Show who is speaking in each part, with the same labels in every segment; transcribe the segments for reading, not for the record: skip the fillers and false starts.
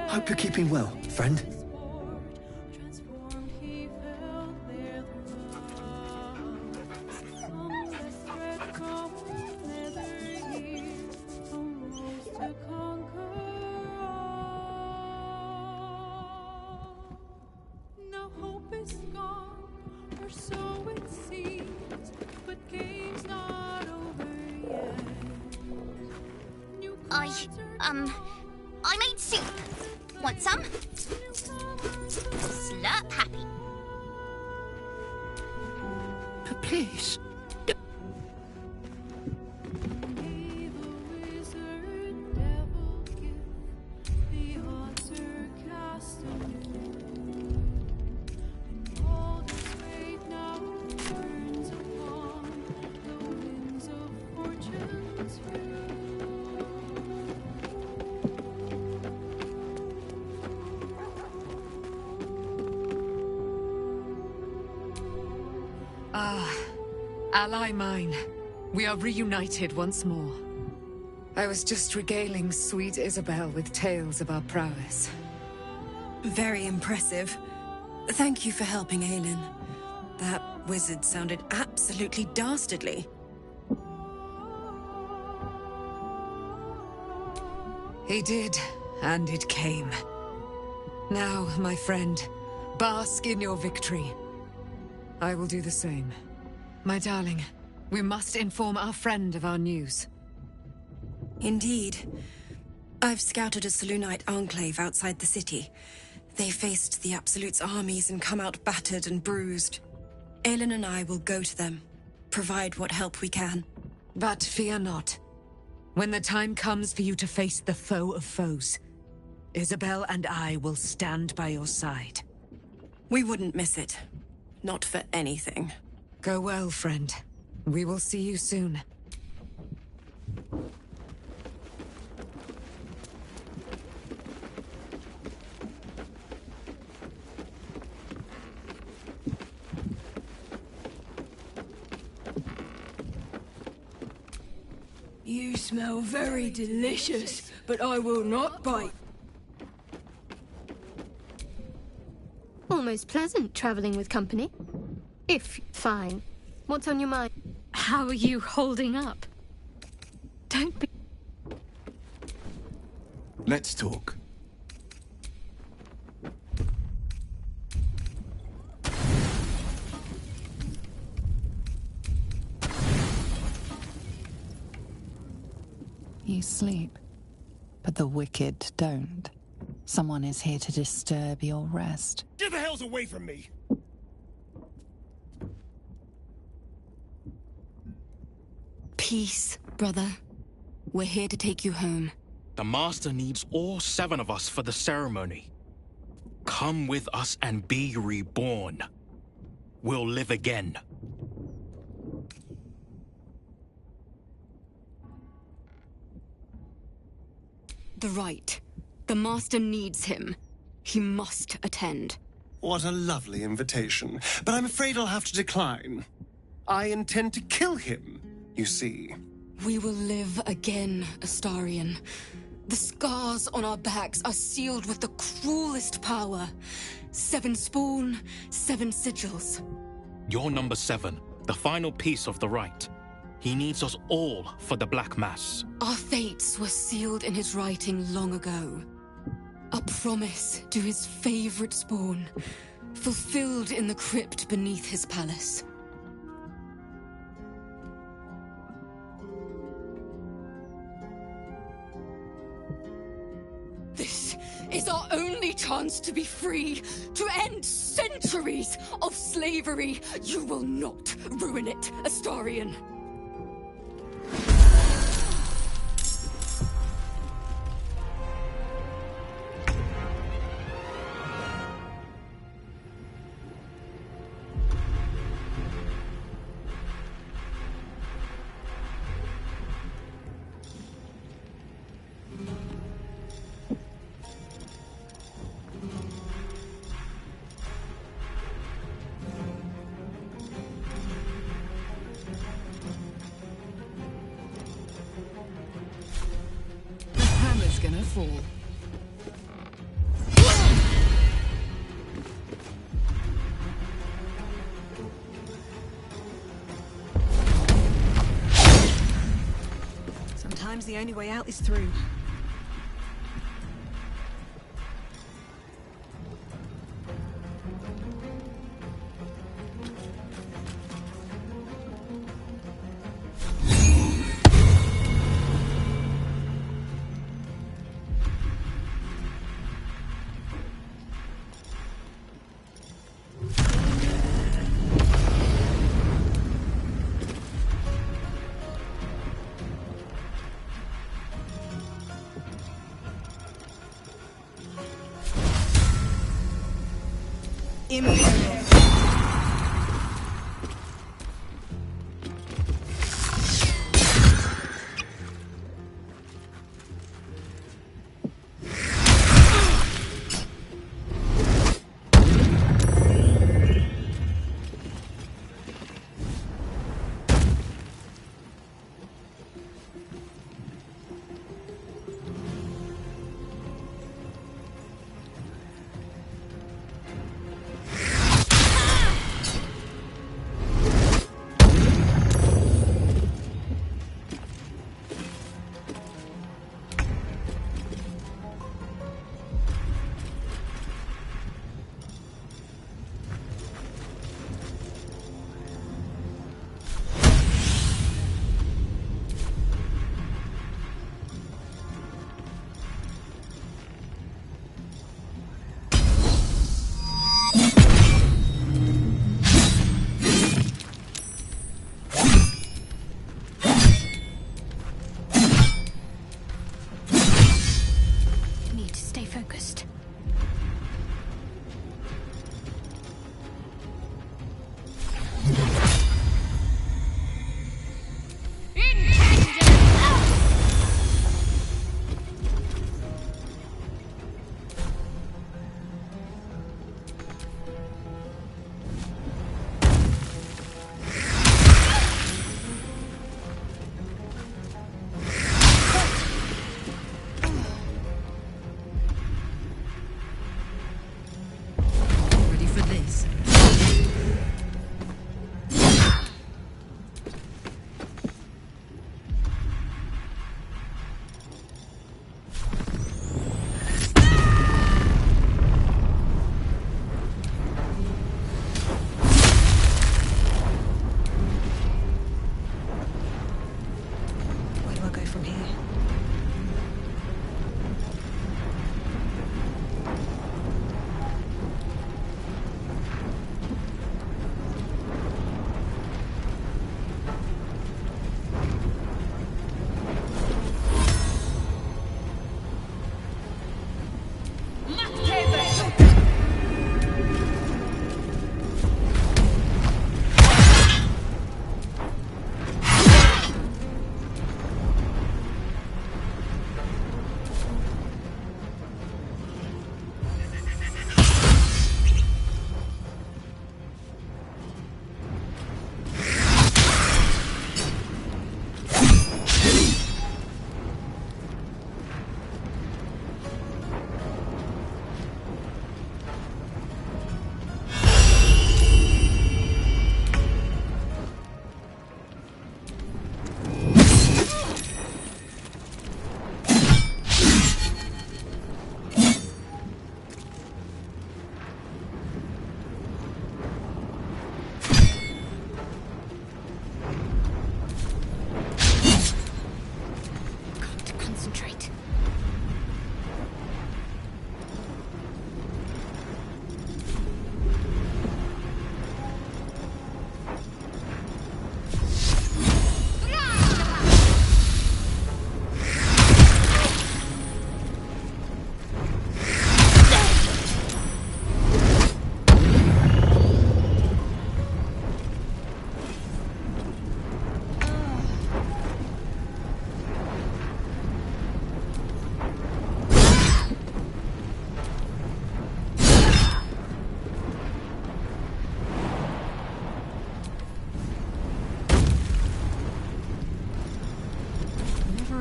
Speaker 1: Hope you're keeping well, friend.
Speaker 2: I made soup. Want some? Slurp happy.
Speaker 3: Please.
Speaker 4: Ally mine, we are reunited once more. I was just regaling sweet Isabel with tales of our prowess.
Speaker 5: Very impressive. Thank you for helping Aelin. That wizard sounded absolutely dastardly.
Speaker 4: He did, and it came. Now, my friend, bask in your victory. I will do the same. My darling, we must inform our friend of our news.
Speaker 5: Indeed. I've scouted a Selûnite enclave outside the city. They faced the Absolute's armies and come out battered and bruised. Aelin and I will go to them, provide what help we can.
Speaker 4: But fear not. When the time comes for you to face the foe of foes, Isabel and I will stand by your side.
Speaker 5: We wouldn't miss it. Not for anything.
Speaker 4: Go well, friend. We will see you soon.
Speaker 6: You smell very delicious, but I will not bite.
Speaker 7: Almost pleasant traveling with company. If fine. What's on your mind? How are you holding up? Don't be...
Speaker 1: Let's talk.
Speaker 3: You sleep, but the wicked don't. Someone is here to disturb your rest.
Speaker 8: Get the hells away from me!
Speaker 9: Peace, brother. We're here to take you home.
Speaker 8: The Master needs all 7 of us for the ceremony. Come with us and be reborn. We'll live again.
Speaker 9: The rite. The Master needs him. He must attend.
Speaker 10: What a lovely invitation. But I'm afraid I'll have to decline. I intend to kill him, you see.
Speaker 9: We will live again, Astarion. The scars on our backs are sealed with the cruelest power. 7 spawn, 7 sigils.
Speaker 8: You're number 7, the final piece of the rite. He needs us all for the Black Mass.
Speaker 9: Our fates were sealed in his writing long ago. A promise to his favorite spawn, fulfilled in the crypt beneath his palace. This is our only chance to be free, to end centuries of slavery. You will not ruin it, Astarion.
Speaker 4: Gonna fall.
Speaker 11: the only way out is through.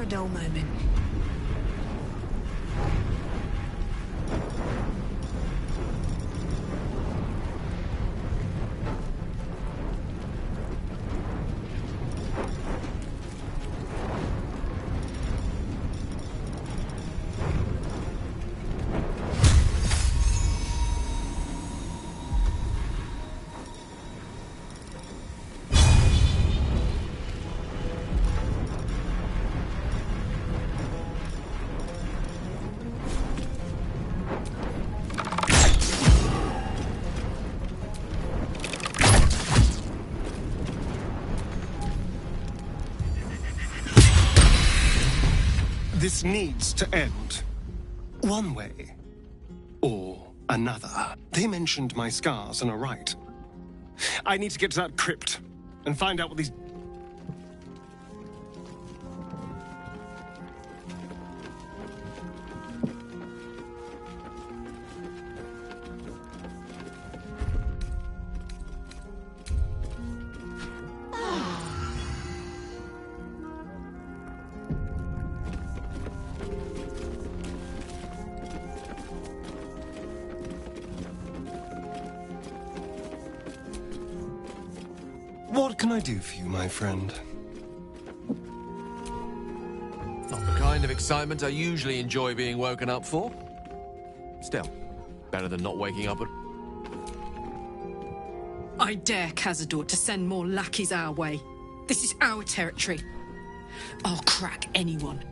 Speaker 11: dull moment.
Speaker 10: This needs to end. One way or another. They mentioned my scars and are right. I need to get to that crypt and find out what these... What can I do for you, my friend?
Speaker 12: Not the kind of excitement I usually enjoy being woken up for. Still, better than not waking up at...
Speaker 11: I dare Cazador to send more lackeys our way. This is our territory. I'll crack anyone.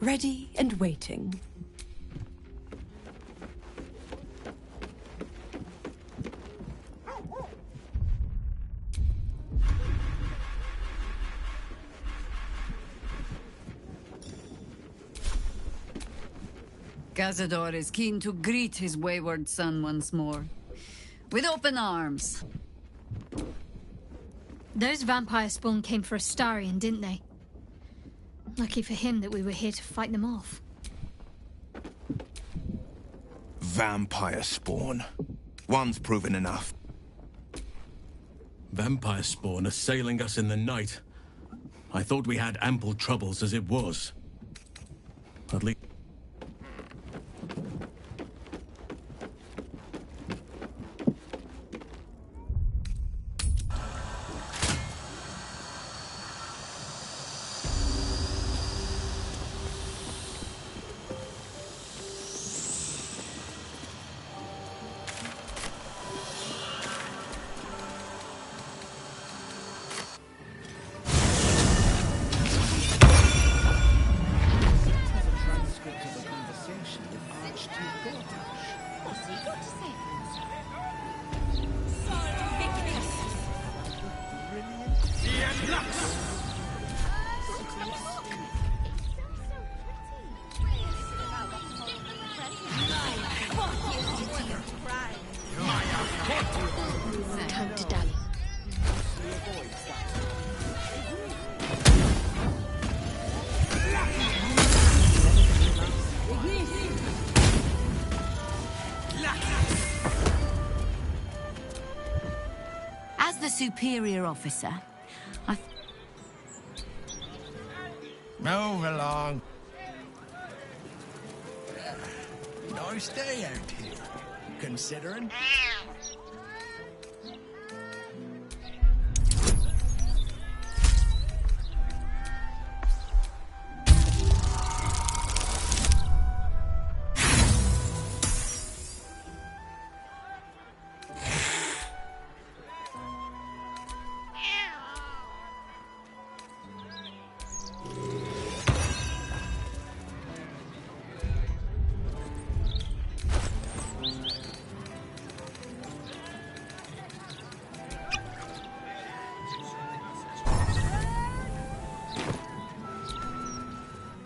Speaker 5: Ready and waiting.
Speaker 13: Cazador is keen to greet his wayward son once more. With open arms.
Speaker 7: Those vampire spawn came for Astarion, didn't they? Lucky for him that we were here to fight them off.
Speaker 1: Vampire spawn. One's proven enough.
Speaker 8: Vampire spawn assailing us in the night. I thought we had ample troubles as it was. At least...
Speaker 7: Time to dally.
Speaker 2: As the superior officer,
Speaker 1: Move along. Nice day out here, considering.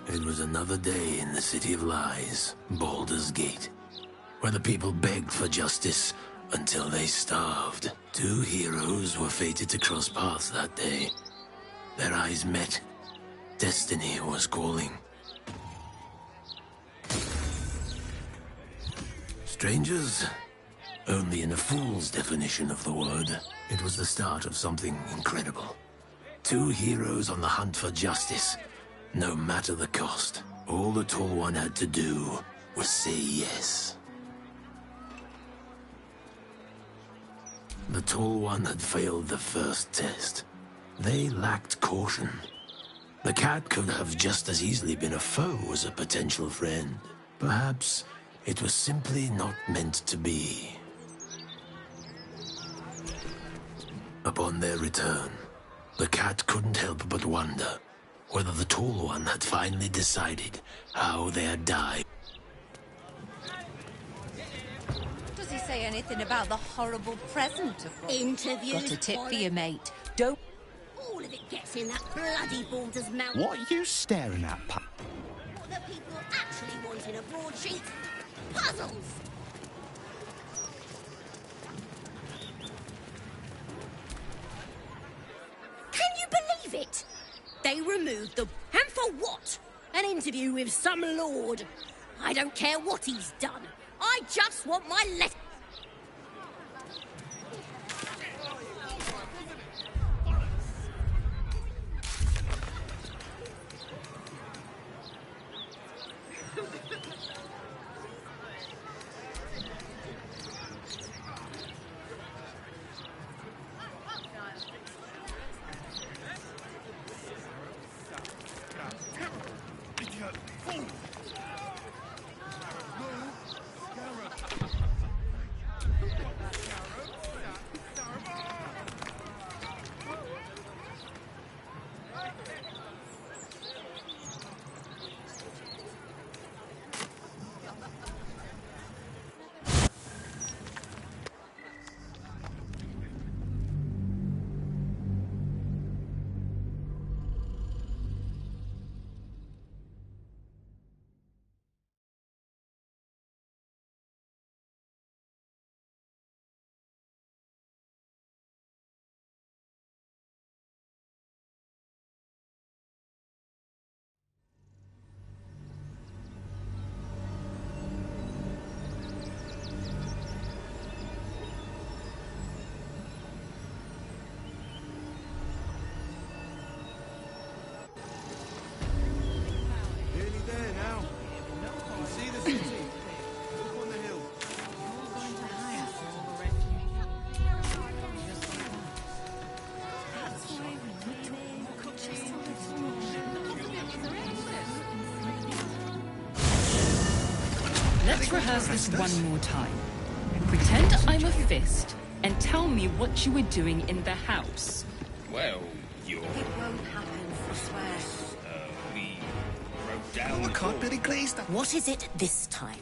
Speaker 14: It was another day in the City of Lies, Baldur's Gate, where the people begged for justice until they starved. Two heroes were fated to cross paths that day. Their eyes met. Destiny was calling. Strangers? Only in a fool's definition of the word. It was the start of something incredible. Two heroes on the hunt for justice. No matter the cost, all the Tall One had to do was say yes. The Tall One had failed the first test. They lacked caution. The cat could have just as easily been a foe as a potential friend. Perhaps it was simply not meant to be. Upon their return, the cat couldn't help but wonder whether the Tall One had finally decided how they had died.
Speaker 2: does he
Speaker 15: say anything about the horrible present, of course.
Speaker 16: Interviews,
Speaker 15: Got a tip for
Speaker 16: toilet-
Speaker 15: you, mate. Don't...
Speaker 16: All of it gets in that bloody Baldur's mouth.
Speaker 17: What are you staring at, Pat?
Speaker 16: What the people actually want in a broadsheet? Puzzles! Can you believe it? They removed them. And for what? An interview with some lord. I don't care what he's done. I just want my letter.
Speaker 18: Let's rehearse this one more time. Pretend I'm a fist and tell me what you were doing in the house.
Speaker 19: Well, you're...
Speaker 16: It won't happen, I swear.
Speaker 19: we wrote down...
Speaker 17: I can't really glaze that.
Speaker 16: What is it this time?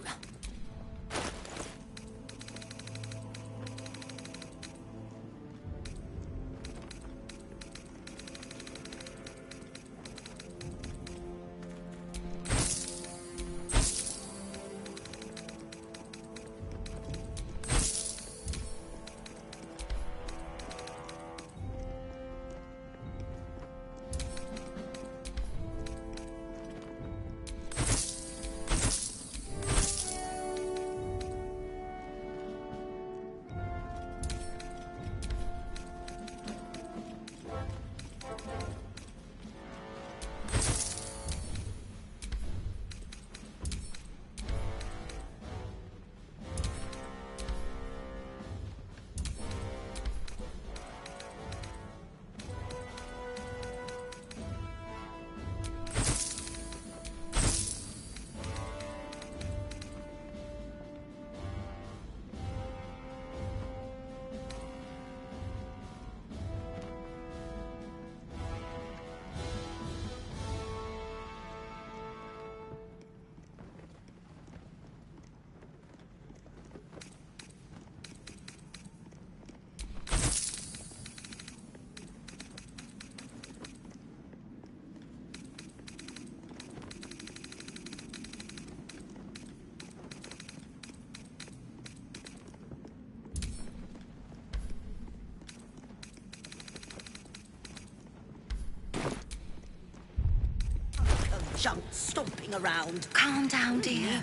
Speaker 16: Junk stomping around.
Speaker 5: Calm down, dear.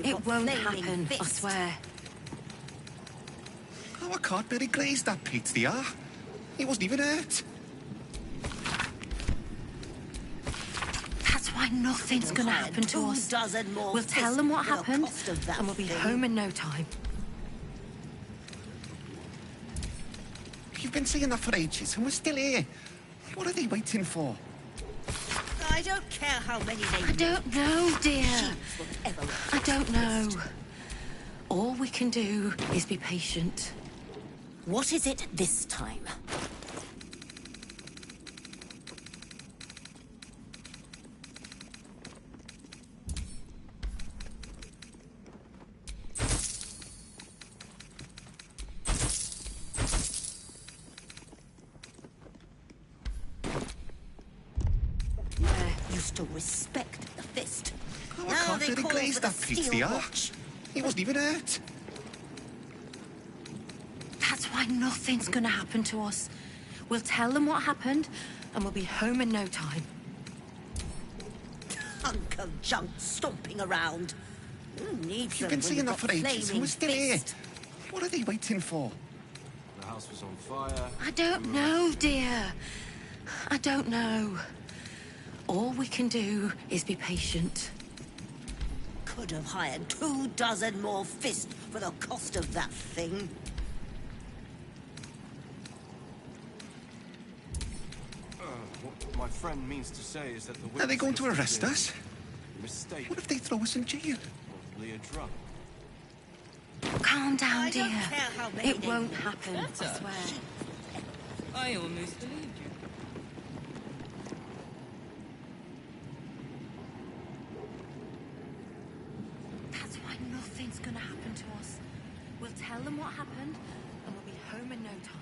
Speaker 5: It won't happen, I
Speaker 16: fists.
Speaker 5: swear.
Speaker 17: Oh, I can't really glaze that Pete there. He wasn't even hurt.
Speaker 5: That's why nothing's gonna happen to us. We'll tell them what happened, and we'll be home in no time.
Speaker 17: You've been saying that for ages, and we're still here. What are they waiting for?
Speaker 16: I don't care how many they
Speaker 5: I don't know, dear. I don't know. All we can do is be patient.
Speaker 16: What is it this time? little respect at the fist.
Speaker 17: Oh, I
Speaker 16: Now
Speaker 17: can't
Speaker 16: they
Speaker 17: really
Speaker 16: call
Speaker 17: glaze
Speaker 16: for the
Speaker 17: that Pete
Speaker 16: steel
Speaker 17: the
Speaker 16: watch.
Speaker 17: arch. He wasn't even hurt.
Speaker 5: That's why nothing's gonna happen to us. We'll tell them what happened, and we'll be home in no time.
Speaker 16: Hunk of junk stomping around. Who needs
Speaker 17: You've
Speaker 16: them
Speaker 17: been
Speaker 16: when
Speaker 17: seeing
Speaker 16: you've
Speaker 17: that
Speaker 16: got
Speaker 17: for ages, and we're
Speaker 16: flaming
Speaker 17: still
Speaker 16: fist?
Speaker 17: here. What are they waiting for?
Speaker 12: The house was on fire.
Speaker 5: I don't know, dear. I don't know. All we can do is be patient.
Speaker 16: Could have hired 24 more fists for the cost of that thing.
Speaker 12: What my friend means to say is that the
Speaker 17: Are they going to arrest us?
Speaker 12: Mistake.
Speaker 17: What if they throw us in jail?
Speaker 12: Probably a drug.
Speaker 5: Calm down,
Speaker 16: I
Speaker 5: dear.
Speaker 16: don't care how many
Speaker 5: It
Speaker 16: they
Speaker 5: won't
Speaker 16: need.
Speaker 5: happen, I
Speaker 18: Better.
Speaker 5: swear.
Speaker 18: I almost believed you.
Speaker 5: That's why nothing's gonna happen to us. We'll tell them what happened, and we'll be home in no time.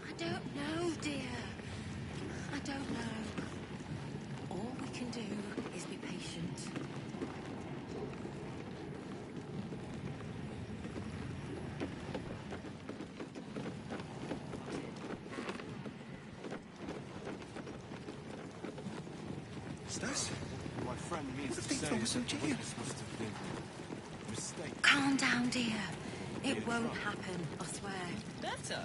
Speaker 5: I don't know, dear. I don't know. All we can do is be patient.
Speaker 17: Stas?
Speaker 12: My friend means
Speaker 17: What if
Speaker 12: to
Speaker 17: they
Speaker 12: say
Speaker 17: throw us in
Speaker 12: that the
Speaker 17: jail?
Speaker 12: witness must have been a mistake.
Speaker 5: Calm down, dear. It won't happen, I swear.
Speaker 18: Better.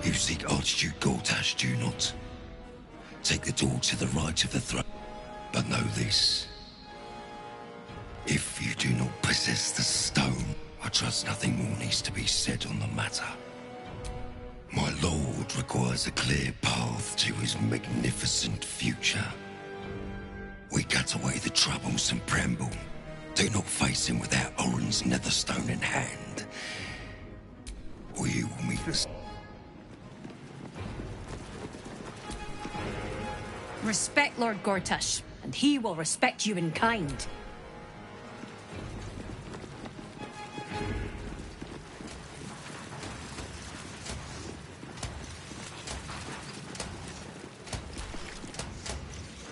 Speaker 20: You seek Archduke Gortash, do you not? Take the door to the right of the throne. But know this. If you do not possess the stone, I trust nothing more needs to be said on the matter. My lord requires a clear path to his magnificent future. We cut away the troubles and preamble. Do not face him without Orin's netherstone in hand. Or you will meet us.
Speaker 15: Respect Lord Gortash, and he will respect you in kind.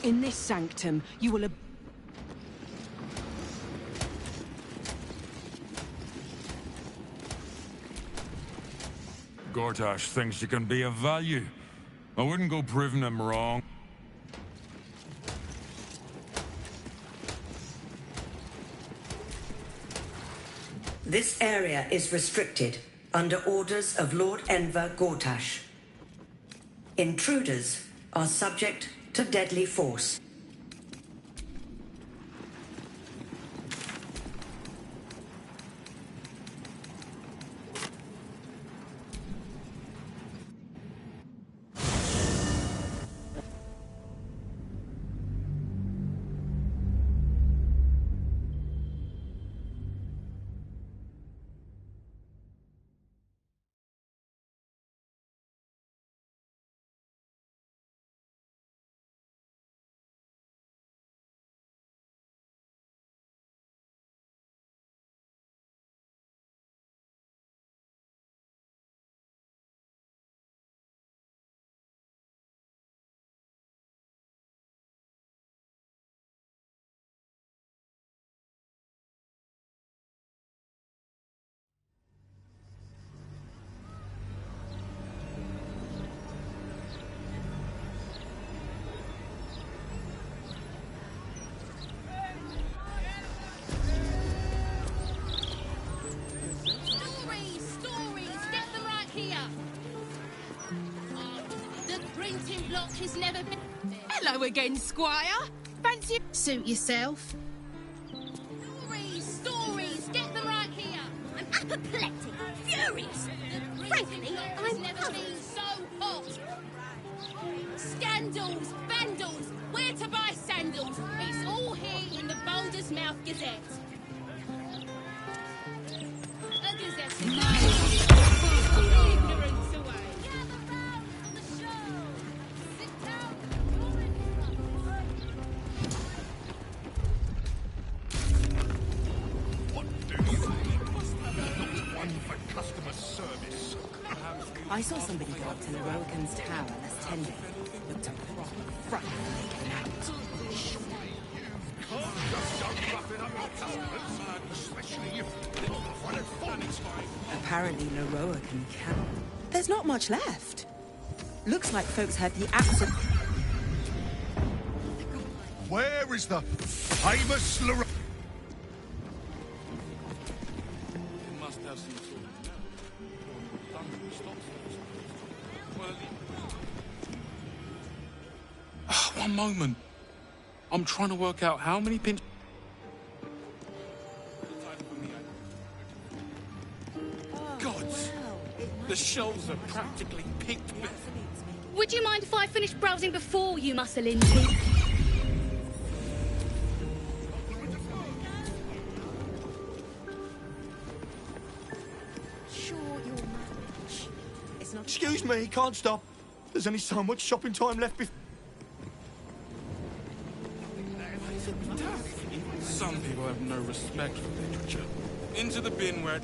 Speaker 6: In this sanctum, you will...
Speaker 21: Gortash thinks you can be of value. I wouldn't go proving him wrong.
Speaker 22: This area is restricted under orders of Lord Enver Gortash. Intruders are subject to deadly force.
Speaker 2: Stories, get them right here. The printing block has never been... Hello again, Squire. Fancy... Suit yourself.
Speaker 16: apoplectic, furious. Frankly, I'm never been so hot. Scandals, vandals, where to buy sandals. It's all here in the Boulder's Mouth Gazette. A Gazette. Ignorance away.
Speaker 3: I saw somebody go up to Leroican's tower last 10 days. Looked a proper front when they came out. Apparently Leroican can. There's not much left. Looks like folks had the absolute...
Speaker 20: Where is the famous Leroy?
Speaker 8: Must have some sort of one moment. I'm trying to work out how many pins. Gods! The shelves are practically picked.
Speaker 7: Would you mind if I finished browsing before you muscle into?
Speaker 9: Excuse me, can't stop. There's only so much shopping time left before...
Speaker 8: Some people have no respect for literature. Into the bin where...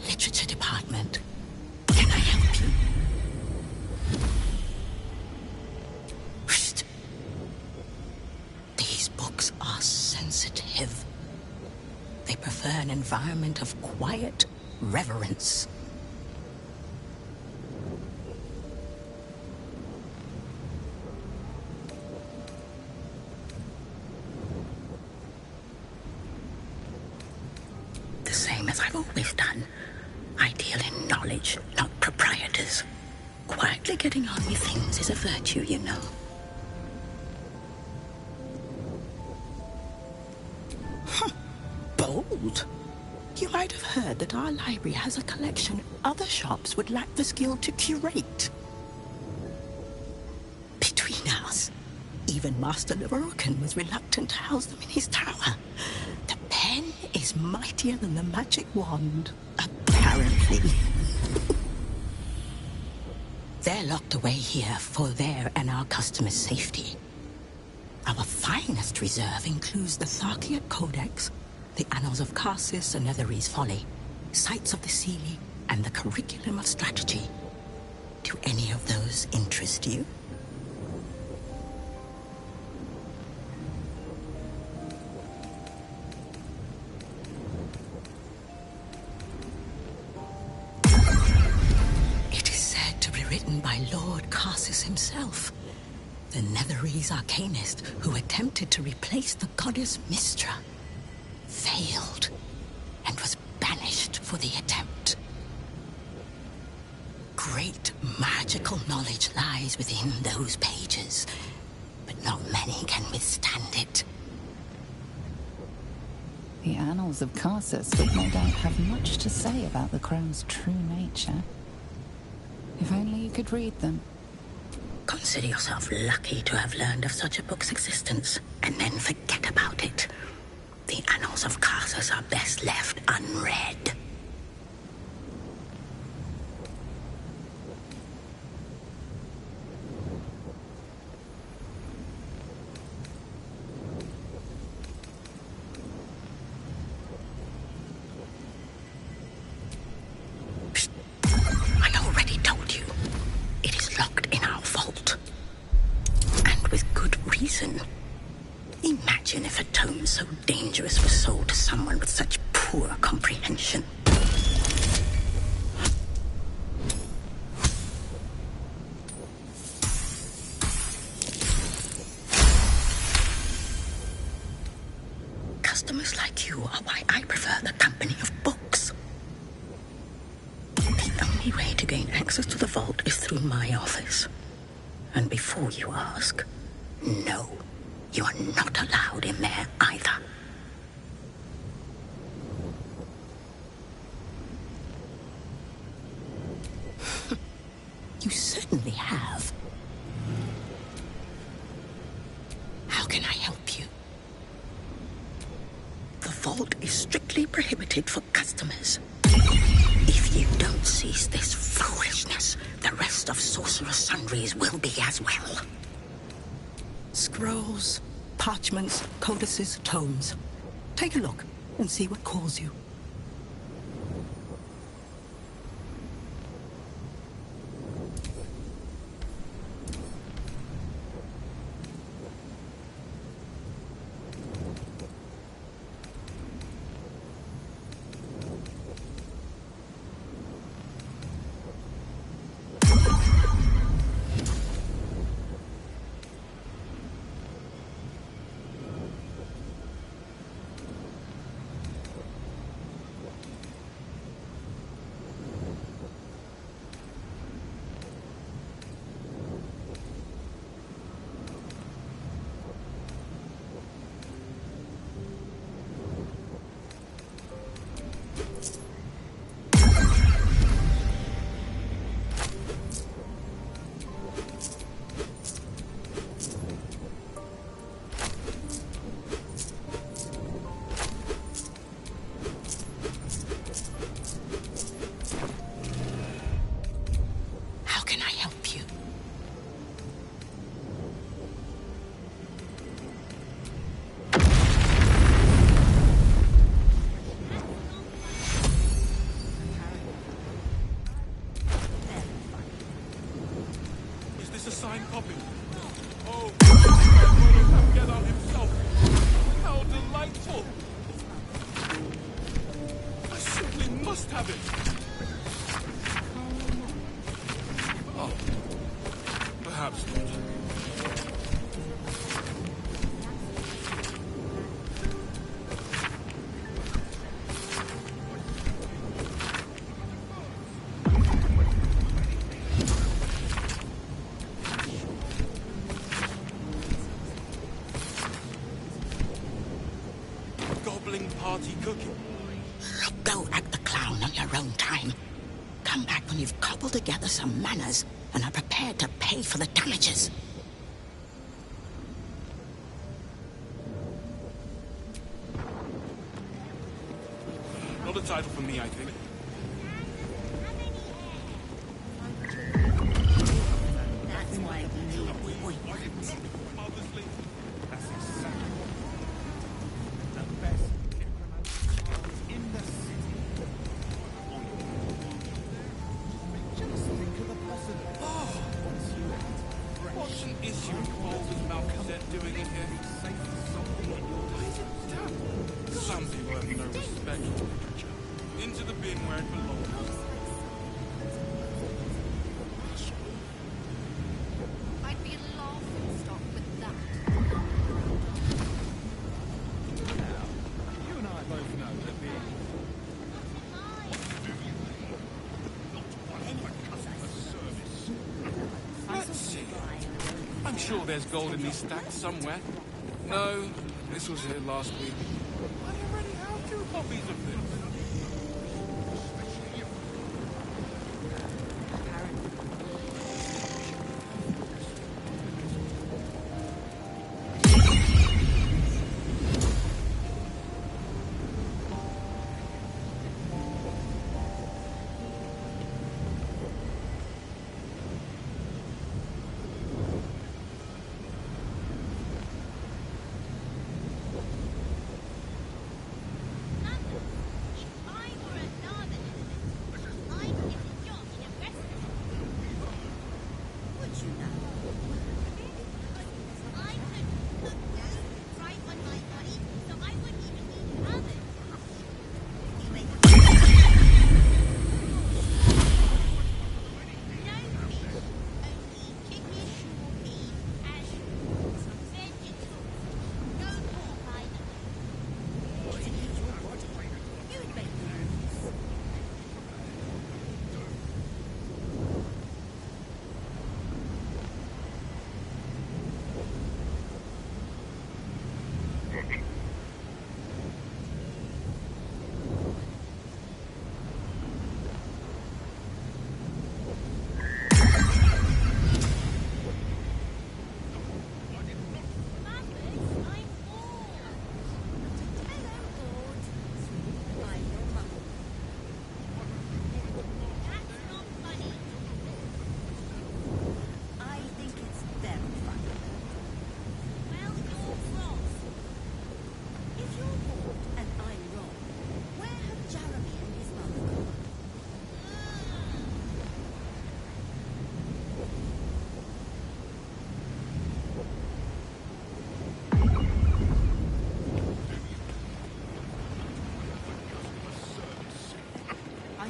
Speaker 23: Literature department. Can I help you? Psst. These books are sensitive. They prefer an environment of quiet reverence. The same as I've always done. I deal in knowledge, not proprietors. Quietly getting on with things is a virtue, you know. Huh. Bold. You might have heard that our library has a collection other shops would lack the skill to curate. Between us, even Master Leroican was reluctant to house them in his tower. The pen is mightier than the magic wand, apparently. They're locked away here for their and our customers' safety. Our finest reserve includes the Tharkiot Codex, the Annals of Karsus and Netherese Folly, Sights of the Seelie, and the Curriculum of Strategy. Do any of those interest you? It is said to be written by Lord Karsus himself, the Netherese arcanist who attempted to replace the goddess Mystra. Failed, and was banished for the attempt. Great magical knowledge lies within those pages, but not many can withstand it.
Speaker 24: The Annals of Karsus would no doubt have much to say about the crown's true nature. If only you could read them.
Speaker 23: Consider yourself lucky to have learned of such a book's existence, and then forget about it. The Annals of Karsus are best left unread. Psst. I already told you. It is locked in our vault. And with good reason. Imagine if a tome so dangerous was sold to someone with such poor comprehension. Customers like you are why I prefer the company of books. The only way to gain access to the vault is through my office. And before you ask, no. You are not allowed in there either. certainly have. How can I help you? The vault is strictly prohibited for customers. If you don't cease this foolishness, the rest of Sorcerer's Sundries will be as well. Scrolls, parchments, codices, tomes. Take a look and see what calls you.
Speaker 8: Party cooking.
Speaker 23: Go at the clown on your own time. Come back when you've cobbled together some manners and are prepared to pay for the damages.
Speaker 8: Not a title for me, I think.
Speaker 16: That's why you need appointments.
Speaker 8: I'm sure there's gold in these stacks somewhere. No, this was here last week. I already have 2 copies of this.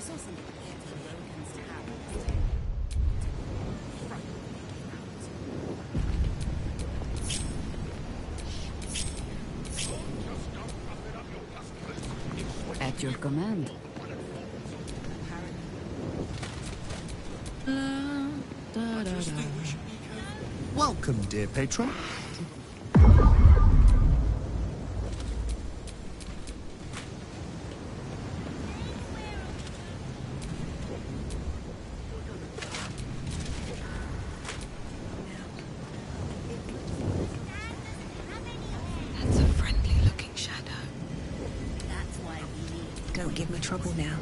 Speaker 3: saw some
Speaker 24: At your command.
Speaker 4: Welcome, dear patron.
Speaker 3: That's a friendly-looking shadow. That's why we need... Don't give me trouble now.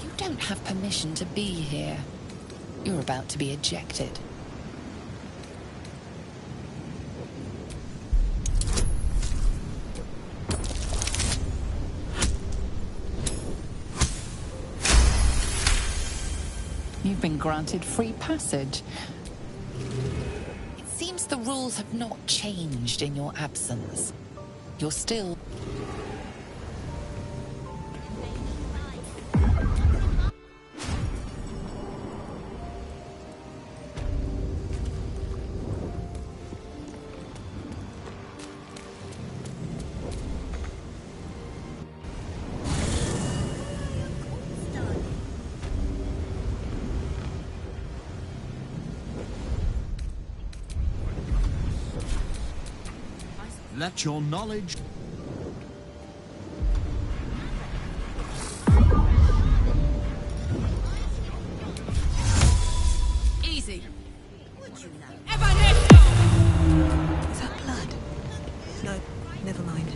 Speaker 24: You don't have permission to be here. You're about to be ejected. You've been granted free passage. It seems the rules have not changed in your absence. You're still...
Speaker 4: Let your knowledge...
Speaker 3: Easy.
Speaker 16: Is that blood? No, never mind.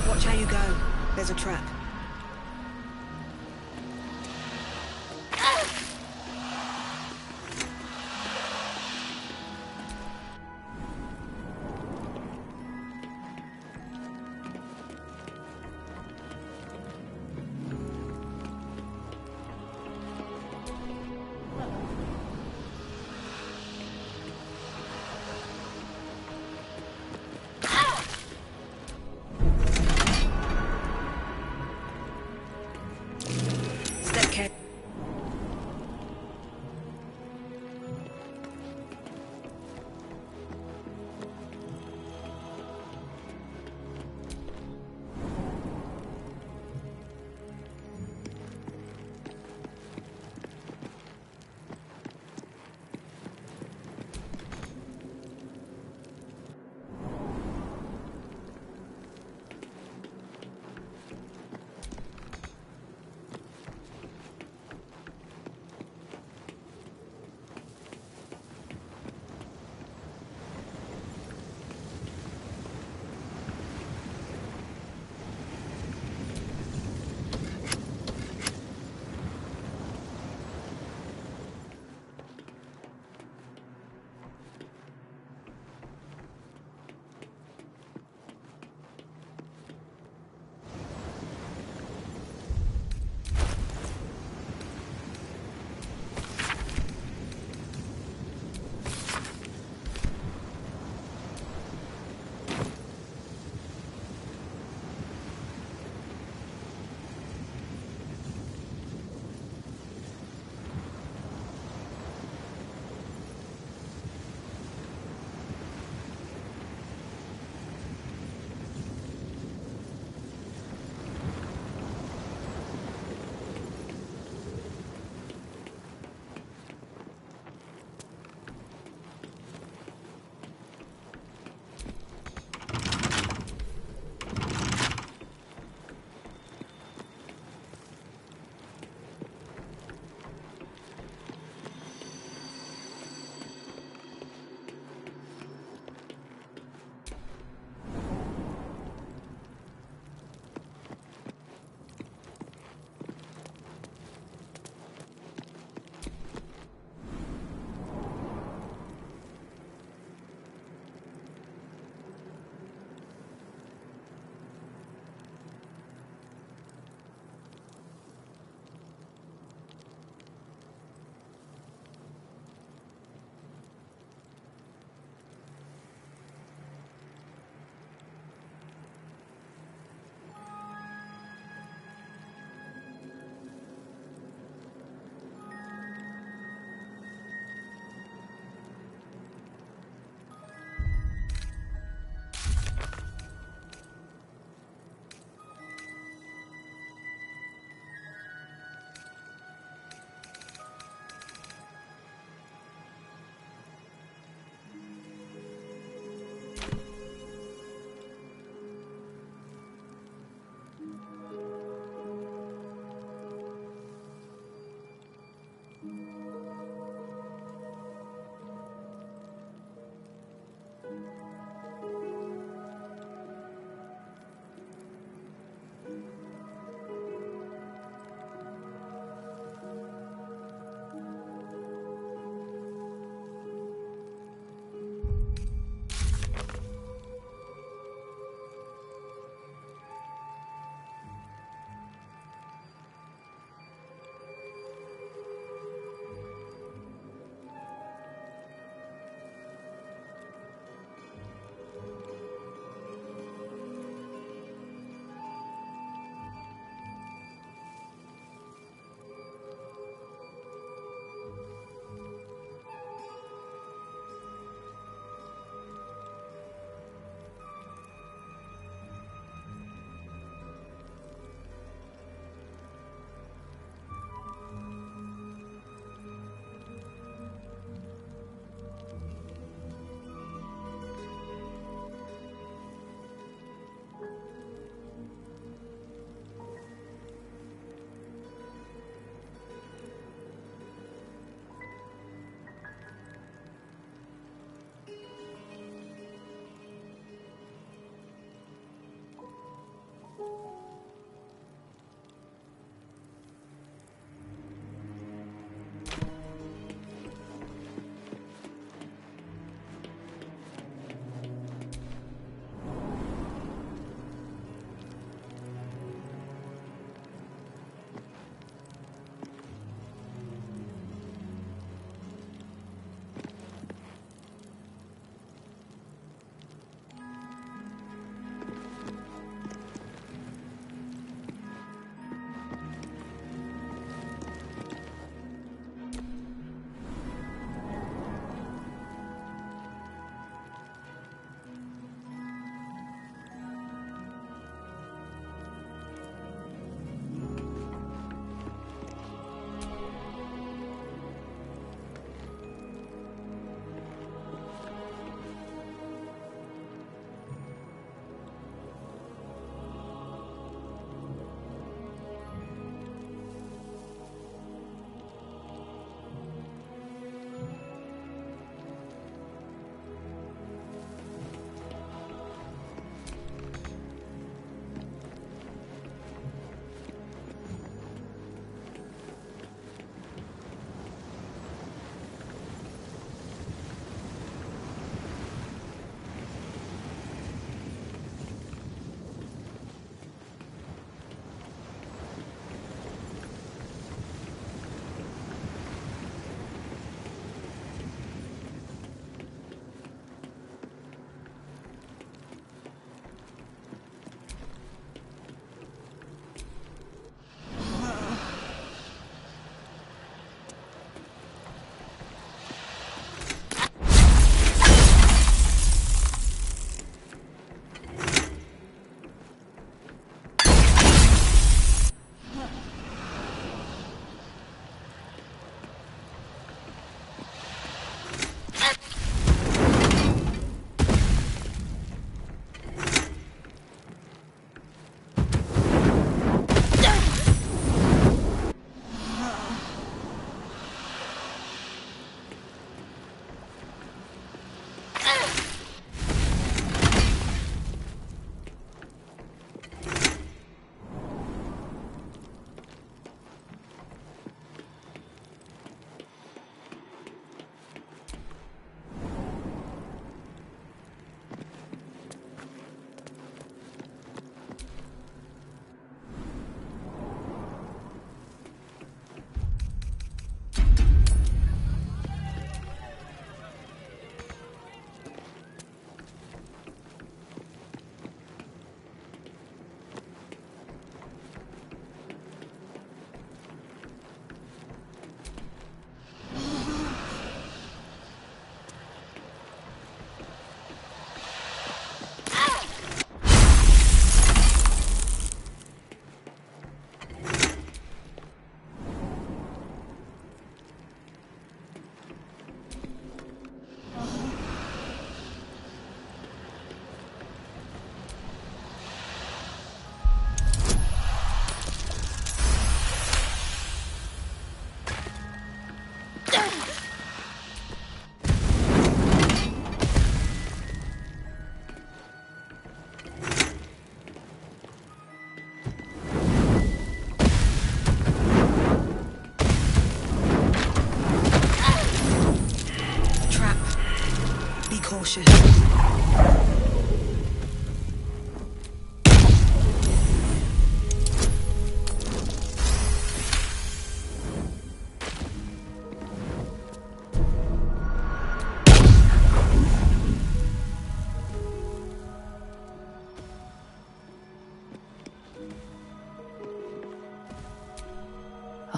Speaker 16: Watch how you go. There's a trap.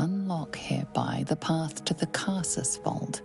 Speaker 24: unlock hereby the path to the Carsus Vault.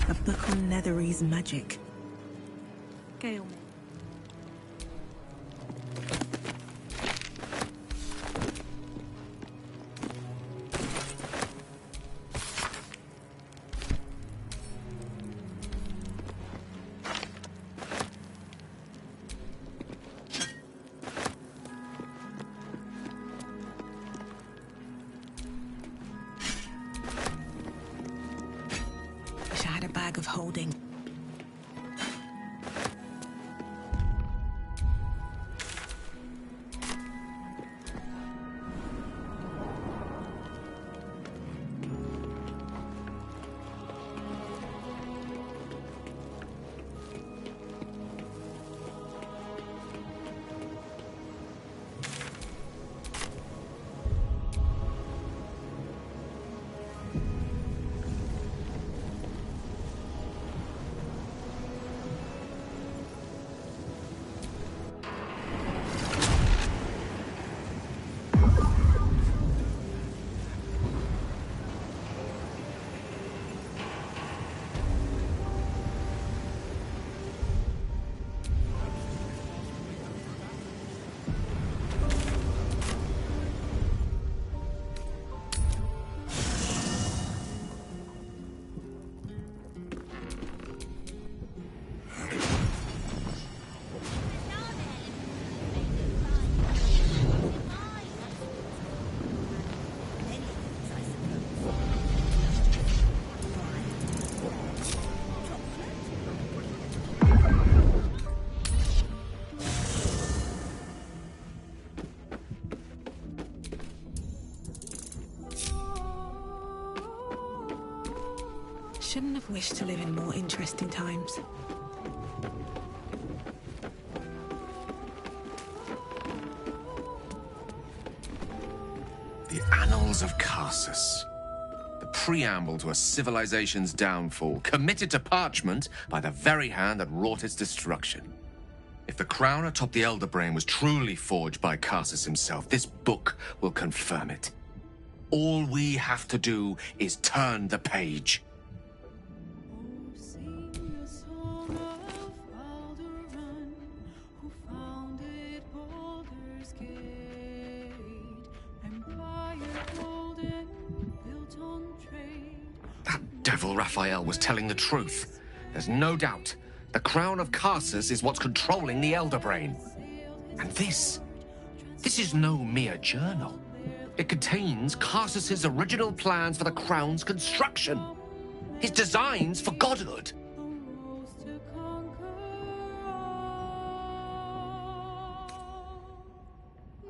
Speaker 3: A book on Nethery's magic. Gale. Wish I had a bag of holding. Shouldn't have wished to live in more interesting times.
Speaker 12: The Annals of Carsus. The preamble to a civilization's downfall, committed to parchment by the very hand that wrought its destruction. If the crown atop the Elder Brain was truly forged by Carsus himself, this book will confirm it. All we have to do is turn the page. That devil Raphael was telling the truth. There's no doubt. The crown of Carsus is what's controlling the Elder Brain. And this is no mere journal. It contains Carsus's original plans for the crown's construction. His designs for godhood.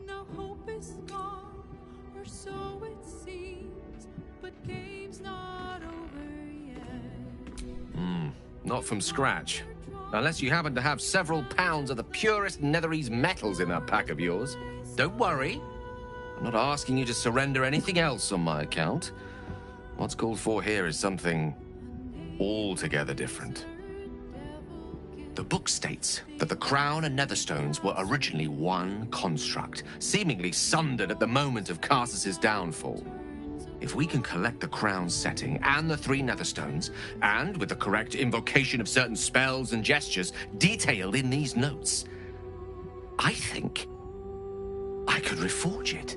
Speaker 1: No hope is gone, or so it seems, but game's not over yet.
Speaker 12: Not from scratch. Unless you happen to have several pounds of the purest Netherese metals in that pack of yours. Don't worry. I'm not asking you to surrender anything else on my account. What's called for here is something altogether different. The book states that the crown and netherstones were originally one construct, seemingly sundered at the moment of Carsus's downfall. If we can collect the crown setting and the 3 netherstones, and with the correct invocation of certain spells and gestures detailed in these notes, I think I could reforge it.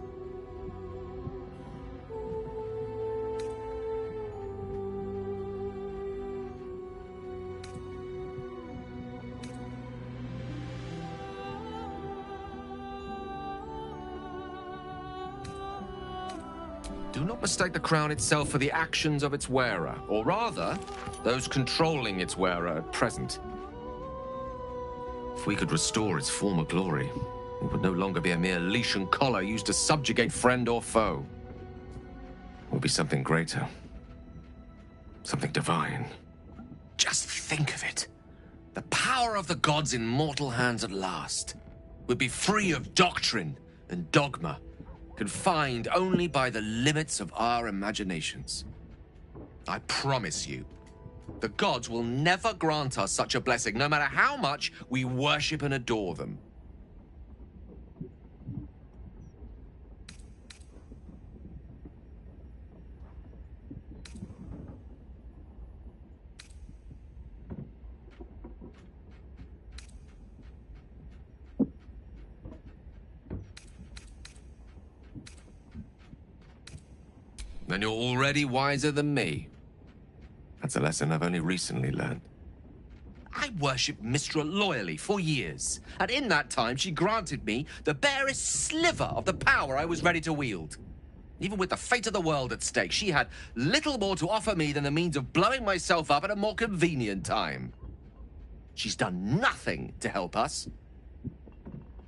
Speaker 12: Do not mistake the crown itself for the actions of its wearer, or rather, those controlling its wearer at present. If we could restore its former glory, it would no longer be a mere leash and collar used to subjugate friend or foe. It would be something greater. Something divine. Just think of it. The power of the gods in mortal hands at last would be free of doctrine and dogma, confined only by the limits of our imaginations. I promise you, the gods will never grant us such a blessing, no matter how much we worship and adore them. Then you're already wiser than me. That's a lesson I've only recently learned. I worshipped Mistra loyally for years, and in that time she granted me the barest sliver of the power I was ready to wield. Even with the fate of the world at stake, she had little more to offer me than the means of blowing myself up at a more convenient time. She's done nothing to help us.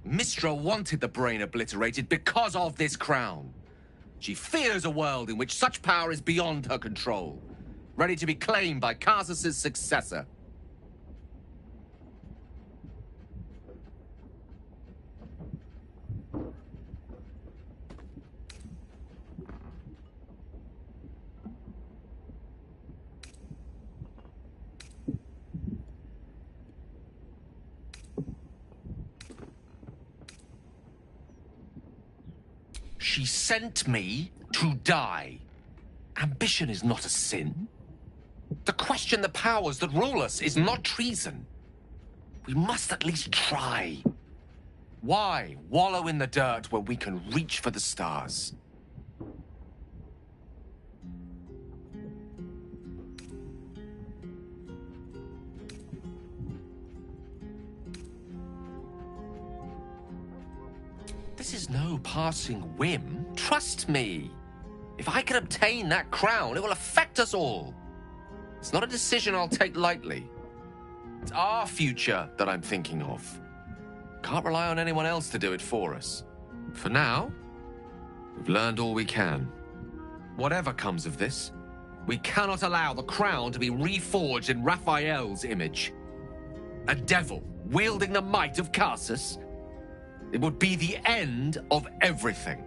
Speaker 12: Mistra wanted the brain obliterated because of this crown. She fears a world in which such power is beyond her control, ready to be claimed by Karsus's successor. She sent me to die. Ambition is not a sin. To question the powers that rule us is not treason. We must at least try. Why wallow in the dirt where we can reach for the stars? This is no passing whim. Trust me. If I can obtain that crown, it will affect us all. It's not a decision I'll take lightly. It's our future that I'm thinking of. Can't rely on anyone else to do it for us. For now, we've learned all we can. Whatever comes of this, we cannot allow the crown to be reforged in Raphael's image. A devil wielding the might of Karsus. It would be the end of everything.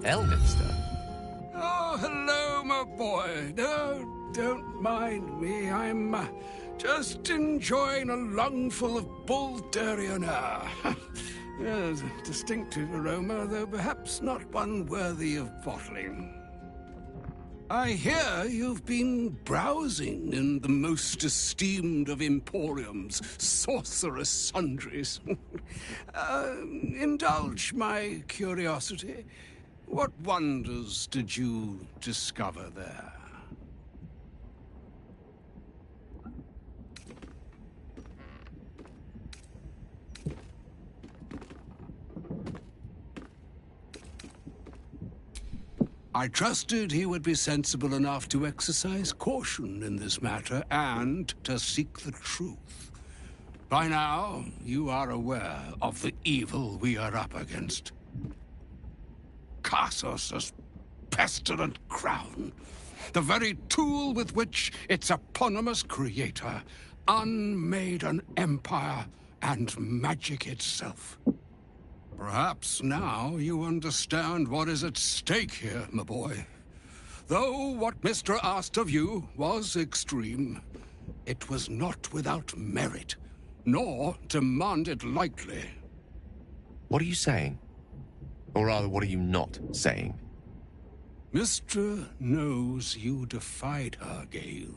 Speaker 12: Elminster?
Speaker 10: Oh, hello, my boy. No, don't mind me. I'm just enjoying a lungful of Buldarian air. Yes, a distinctive aroma, though perhaps not one worthy of bottling. I hear you've been browsing in the most esteemed of Emporium's sorcerous sundries. Indulge my curiosity. What wonders did you discover there? I trusted he would be sensible enough to exercise caution in this matter and to seek the truth. By now, you are aware of the evil we are up against. Karsus's pestilent crown, the very tool with which its eponymous creator unmade an empire and magic itself. Perhaps now you understand what is at stake here, my boy. Though what Mr. asked of you was extreme, it was not without merit, nor demanded lightly.
Speaker 12: What are you saying? Or rather, what are you not saying?
Speaker 10: Mystra knows you defied her, Gale.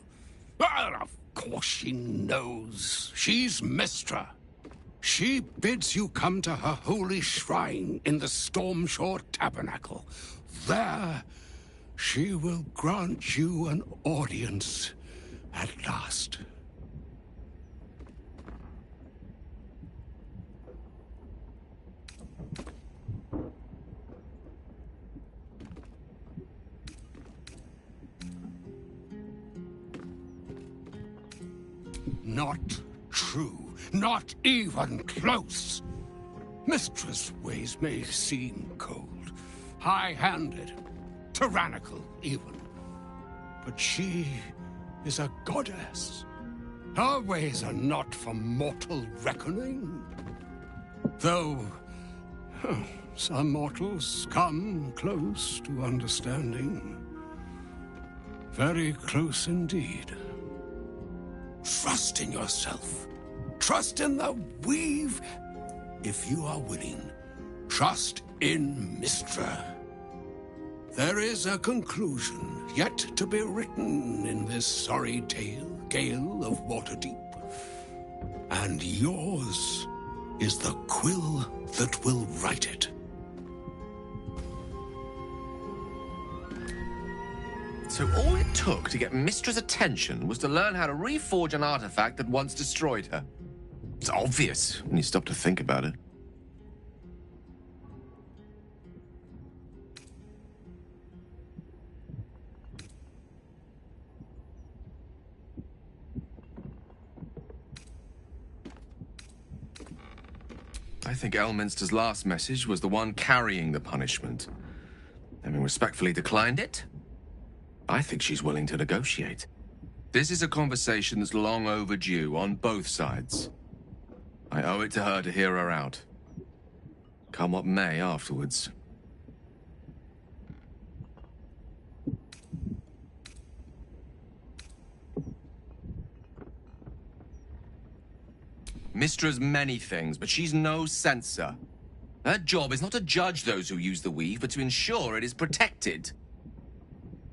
Speaker 10: Well, of course she knows. She's Mystra. She bids you come to her holy shrine in the Stormshore Tabernacle. There, she will grant you an audience at last. Not true. Not even close. Mistress' ways may seem cold, high-handed, tyrannical even. But she is a goddess. Her ways are not for mortal reckoning. Though some mortals come close to understanding. Very close indeed. Trust in yourself. Trust in the weave, if you are willing. Trust in Mystra. There is a conclusion yet to be written in this sorry tale, Gale of Waterdeep. And yours is the quill that will write it.
Speaker 12: So all it took to get Mystra's attention was to learn how to reforge an artifact that once destroyed her. It's obvious when you stop to think about it. I think Elminster's last message was the one carrying the punishment. Having respectfully declined it, I think she's willing to negotiate. This is a conversation that's long overdue on both sides. I owe it to her to hear her out. Come what may afterwards. Mystra's many things, but she's no censor. Her job is not to judge those who use the weave, but to ensure it is protected.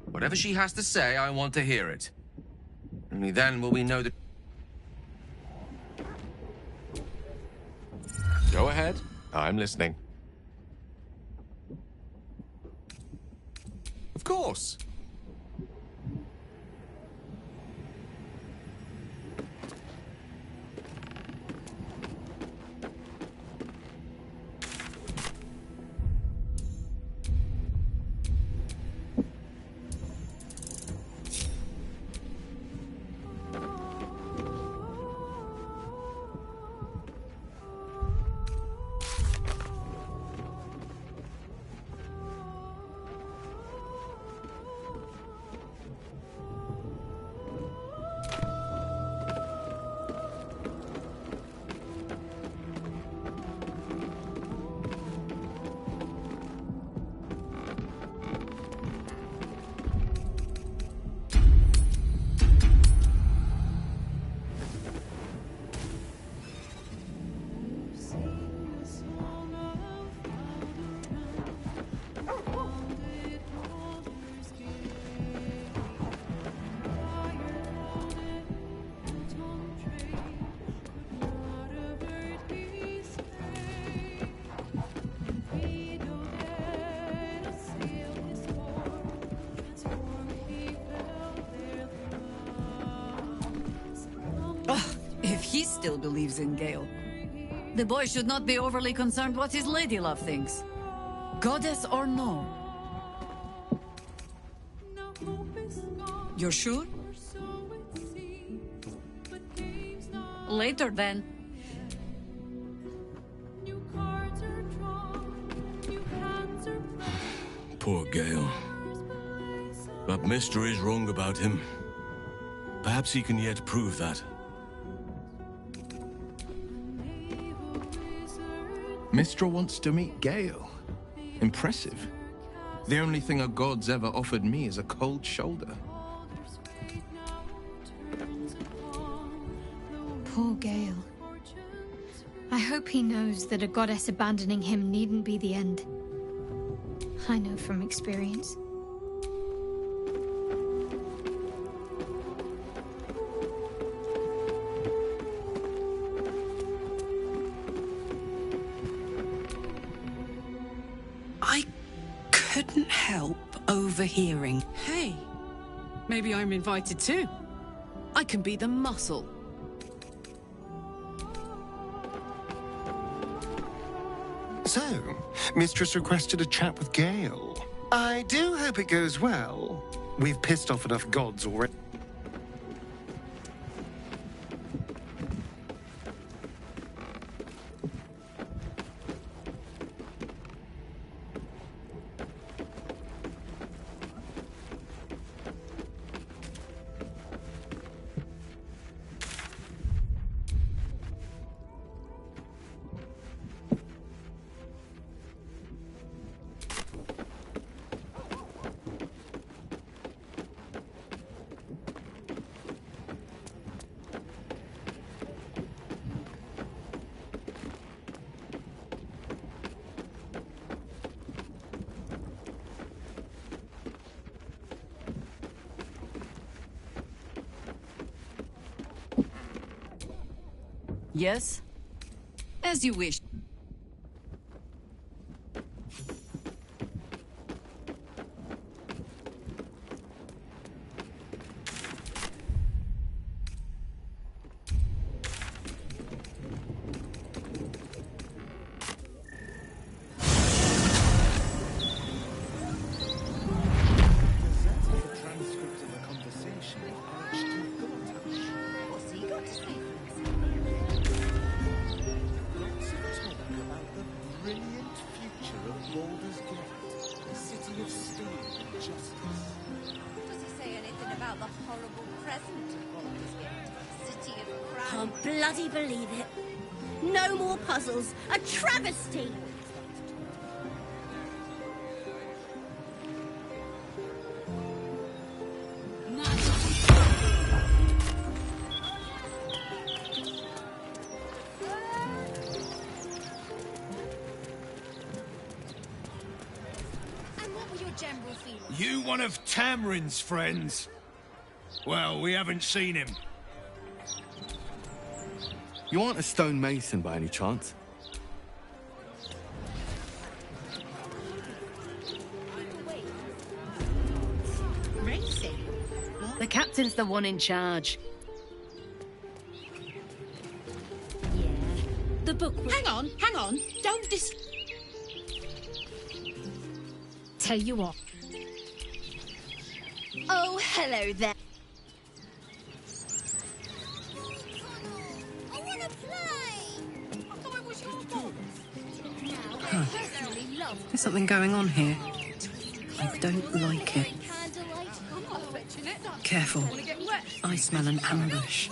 Speaker 12: Whatever she has to say, I want to hear it. Only then will we know that... Go ahead. I'm listening. Of course.
Speaker 11: He still believes in Gale. The boy should not be overly concerned what his ladylove thinks. Goddess or no. You're sure? Later, then.
Speaker 13: Poor Gale. But Mystra is wrong about him. Perhaps he can yet prove that.
Speaker 14: Mystra wants to meet Gale. Impressive. The only thing a god's ever offered me is a cold shoulder.
Speaker 7: Poor Gale. I hope he knows that a goddess abandoning him needn't be the end. I know from experience.
Speaker 3: I couldn't help overhearing.
Speaker 5: Hey, maybe I'm invited too. I can be the muscle.
Speaker 9: So, Mistress requested a chat with Gale. I do hope it goes well. We've pissed off enough gods already.
Speaker 5: Yes? As you wish.
Speaker 16: Can't bloody believe it. No more puzzles. A travesty.
Speaker 17: And what were your general feelings?
Speaker 18: You one of Tamrin's friends? Well, we haven't seen him.
Speaker 19: You aren't a stonemason by any chance?
Speaker 15: Racing? The captain's the one in charge.
Speaker 16: The book.
Speaker 15: Hang on. Don't Tell you what.
Speaker 16: Oh, hello there.
Speaker 3: There's something going on here. I don't like it. Careful. I smell an ambush.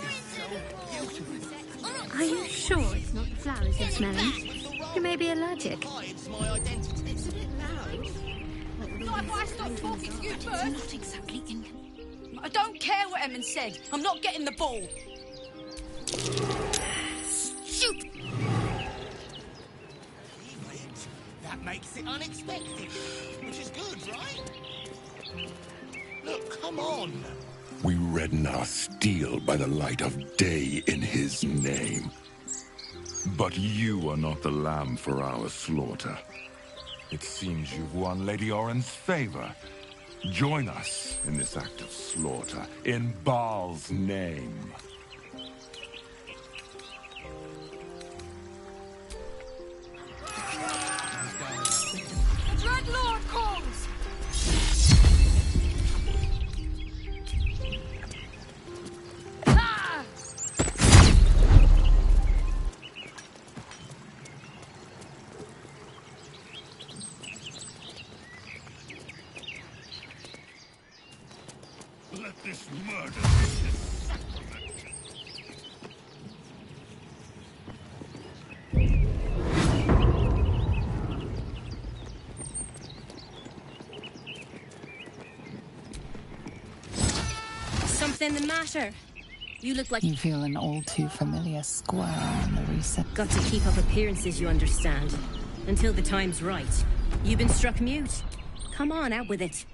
Speaker 7: Are you sure it's not the flowers you're smelling? You may be allergic.
Speaker 16: I stopped talking to you first.
Speaker 15: Not exactly in.
Speaker 16: I don't care what Emmon said. I'm not getting the ball. Stupid.
Speaker 18: That makes it unexpected, which is good, right? Look, come on.
Speaker 20: We redden our steel by the light of day in his name.
Speaker 21: But you are not the lamb for our slaughter. It seems you've won Lady Oren's favor. Join us in this act of slaughter, in Baal's name.
Speaker 16: The Dread Lord calls! Ah!
Speaker 18: Let this murder be the sacrament.
Speaker 16: Something the matter? You look like...
Speaker 24: You feel an all too familiar square in the recent...
Speaker 16: Got to keep up appearances, you understand. Until the time's right. You've been struck mute. Come on, out with it.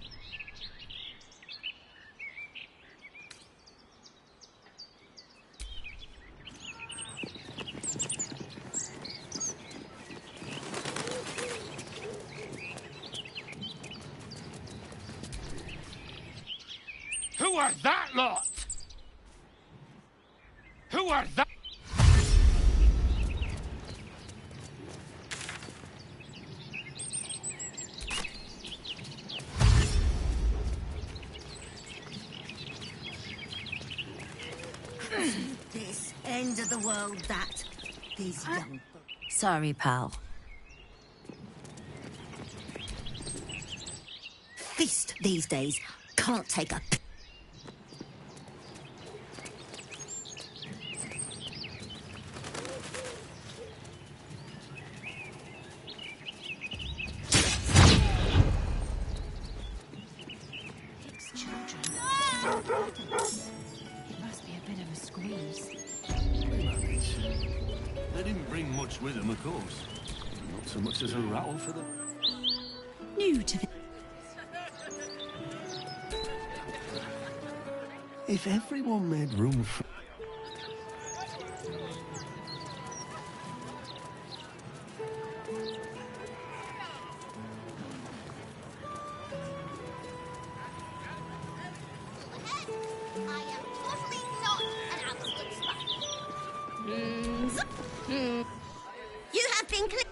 Speaker 18: Who are that lot? Who are that?
Speaker 16: This end of the world, that. These young... Sorry, pal. Feast these days can't take a...
Speaker 7: It must be a bit of a squeeze.
Speaker 13: They didn't bring much with them, of course. Not so much as a rattle for them.
Speaker 7: New to the...
Speaker 13: If everyone made room for...
Speaker 16: You have been clear.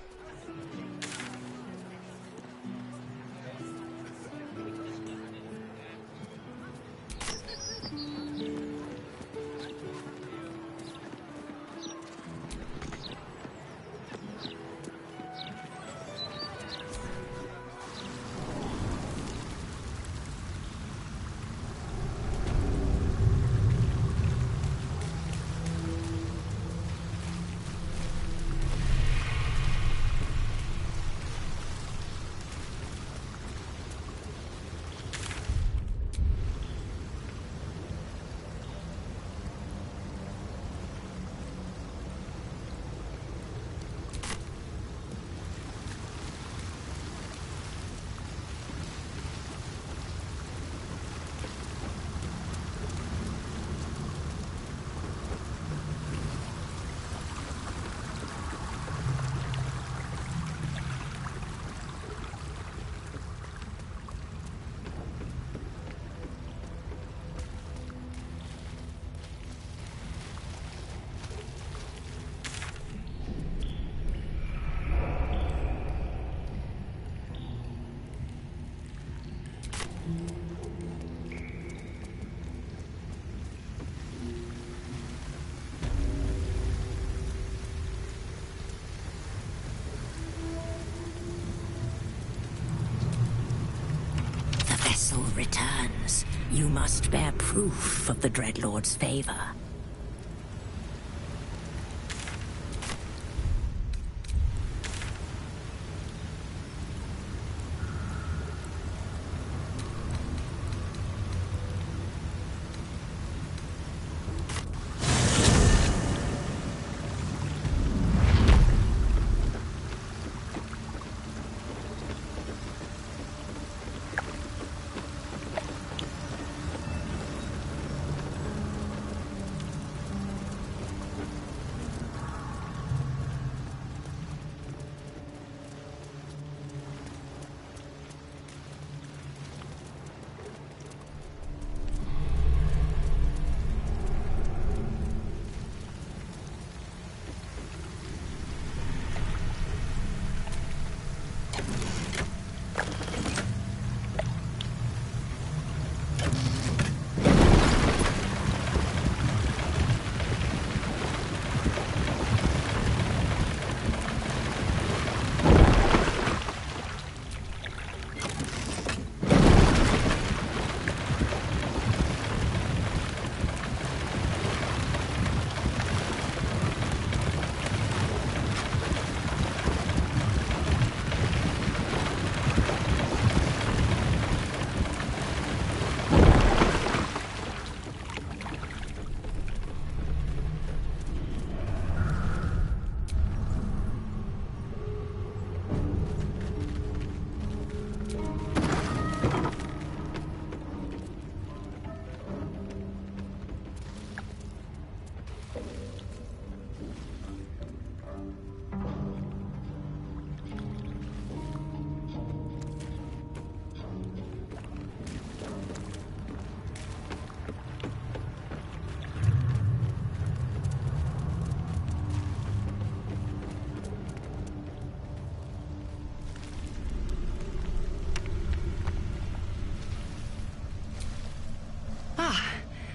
Speaker 16: vessel returns, you must bear proof of the Dreadlord's favor.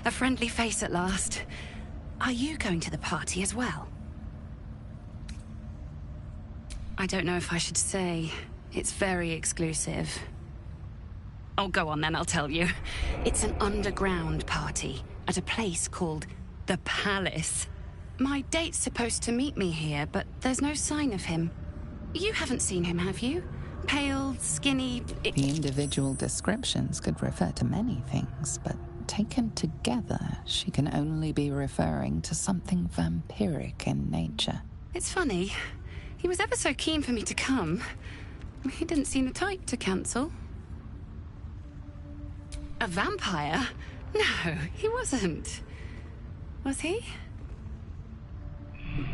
Speaker 2: A friendly face at last. Are you going to the party as well? I don't know if I should say. It's very exclusive. Oh, go on then, I'll tell you. It's an underground party at a place called The Palace. My date's supposed to meet me here, but there's no sign of him. You haven't seen him, have you? Pale, skinny...
Speaker 24: The individual descriptions could refer to many things, but taken together, she can only be referring to something vampiric in nature.
Speaker 2: It's funny. He was ever so keen for me to come. He didn't seem the type to cancel. A vampire? No, he wasn't. Was he?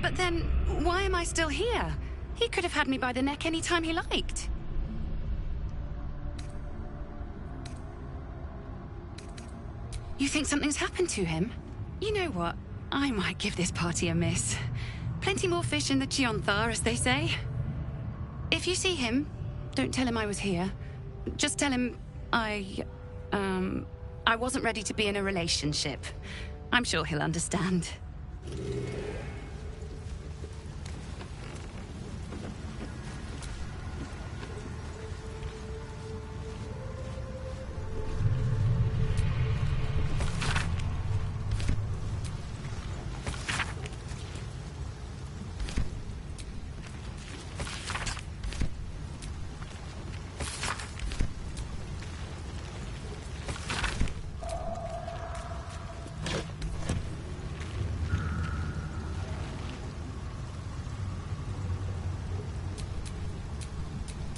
Speaker 2: But then, why am I still here? He could have had me by the neck any time he liked. You think something's happened to him? You know what? I might give this party a miss. Plenty more fish in the Chionthar, as they say. If you see him, don't tell him I was here. Just tell him I wasn't ready to be in a relationship. I'm sure he'll understand.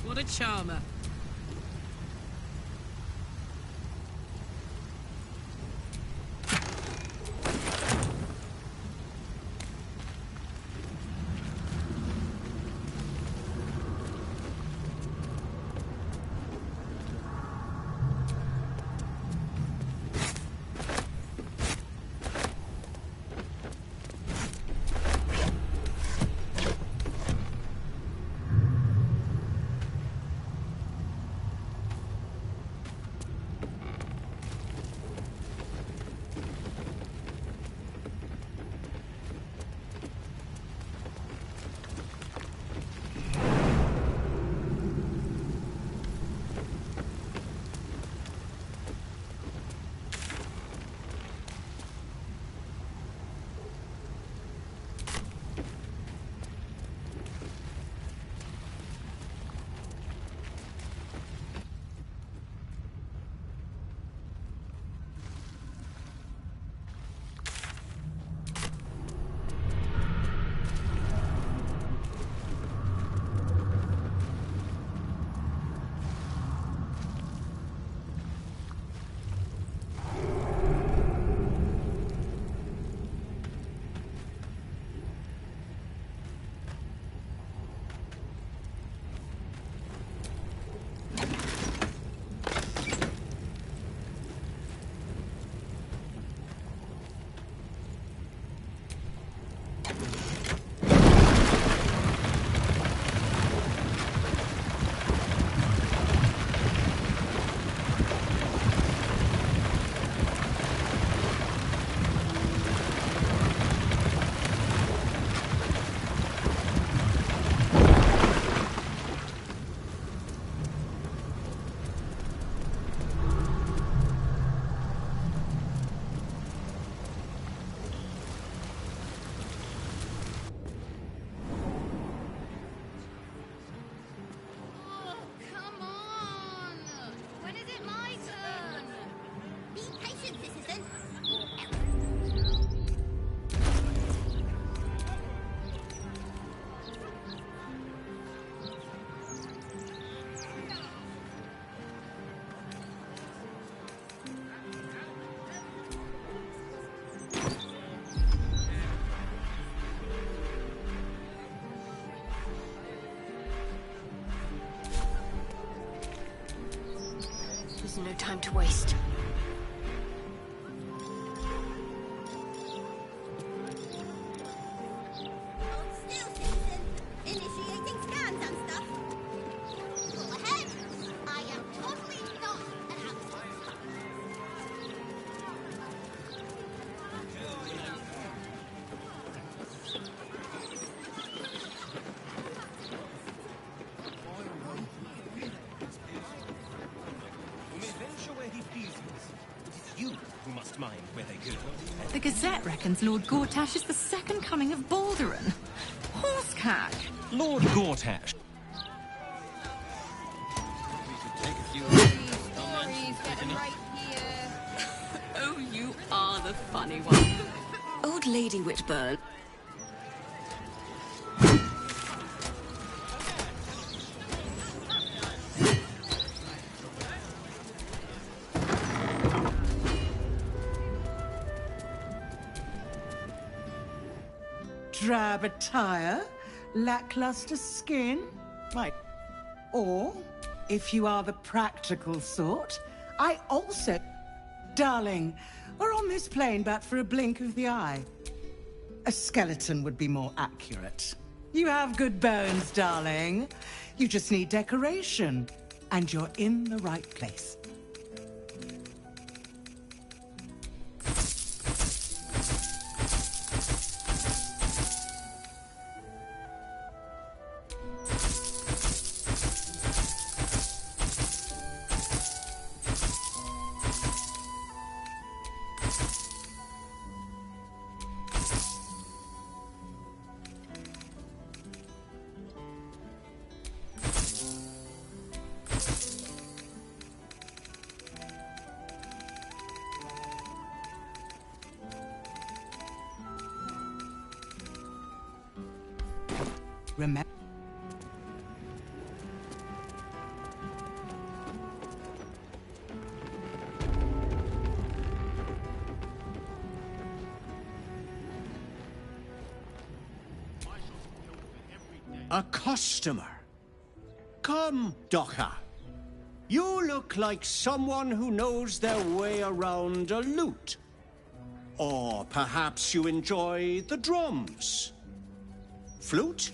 Speaker 5: What a charmer.
Speaker 7: There's no time to waste.
Speaker 16: Initiating scans and stuff. Go ahead. I am totally not an outsider.
Speaker 6: who must mind where they go.
Speaker 8: The Gazette reckons Lord Gortash is the second coming of Balduran. Horsecack!
Speaker 6: Lord Gortash.
Speaker 2: Oh, you are the funny one. Old Lady Whitburn.
Speaker 22: Drab attire, lackluster skin, right? Or, if you are the practical sort, I also... Darling, we're on this plane but for a blink of the eye. A skeleton would be more accurate. You have good bones, darling. You just need decoration, and you're in the right place. Remember.
Speaker 6: A customer. Come, Docker. You look like someone who knows their way around a lute. Or perhaps you enjoy the drums. Flute?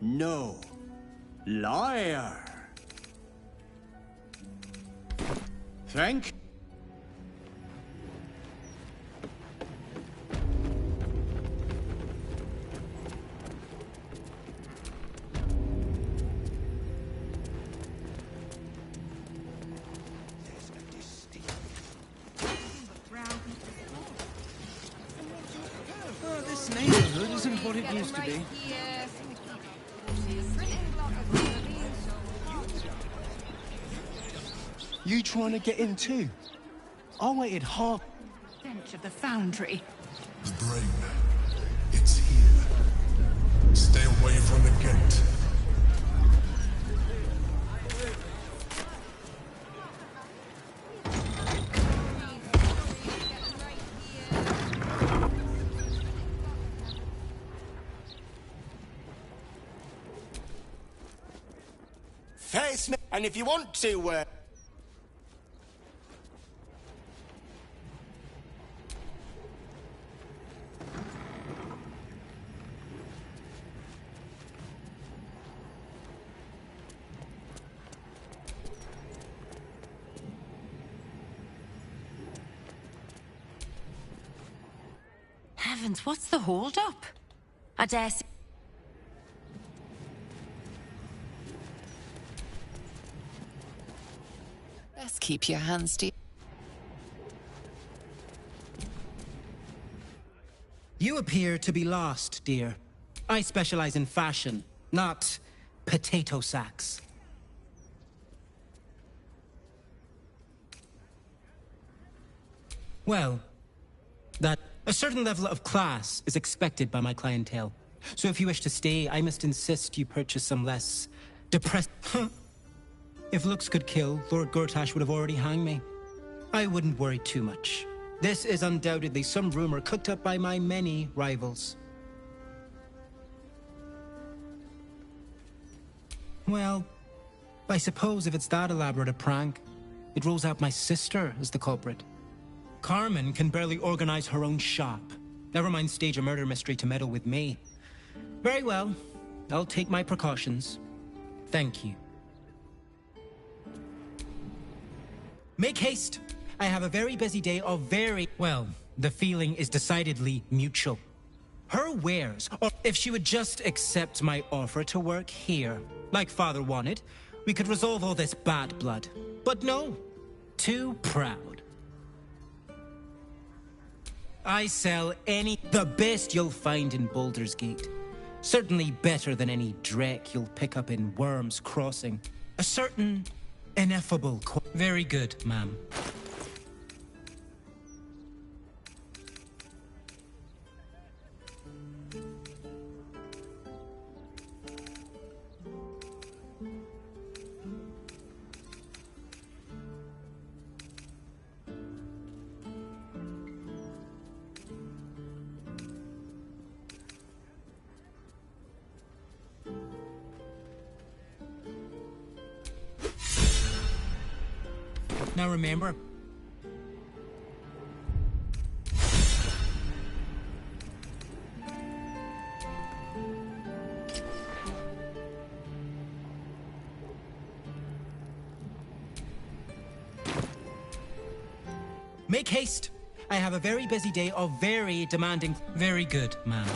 Speaker 6: No. Liar. Thank.
Speaker 23: Oh, this neighborhood isn't what it used to be.
Speaker 6: You trying to get in too? I waited half.
Speaker 8: Bench of the foundry.
Speaker 21: The brain. It's here. Stay away from the gate.
Speaker 6: Face me, and if you want to,
Speaker 8: Heavens, what's the hold-up? I dare say...
Speaker 24: Best keep your hands to...
Speaker 25: You appear to be lost, dear. I specialize in fashion, not potato sacks. Well, that a certain level of class is expected by my clientele. So if you wish to stay, I must insist you purchase some less depressed... If looks could kill, Lord Gortash would have already hanged me. I wouldn't worry too much. This is undoubtedly some rumor cooked up by my many rivals. Well, I suppose if it's that elaborate a prank, it rolls out my sister as the culprit. Carmen can barely organize her own shop. Never mind stage a murder mystery to meddle with me. Very well. I'll take my precautions. Thank you. Make haste. I have a very busy day of very... Well, the feeling is decidedly mutual. Her wares, or if she would just accept my offer to work here, like Father wanted, we could resolve all this bad blood. But no, too proud. I sell the best you'll find in Baldur's Gate. Certainly better than any dreck you'll pick up in Worm's Crossing. A certain ineffable Very good, ma'am. Now remember, make haste. I have a very busy day of very demanding. Very good, ma'am.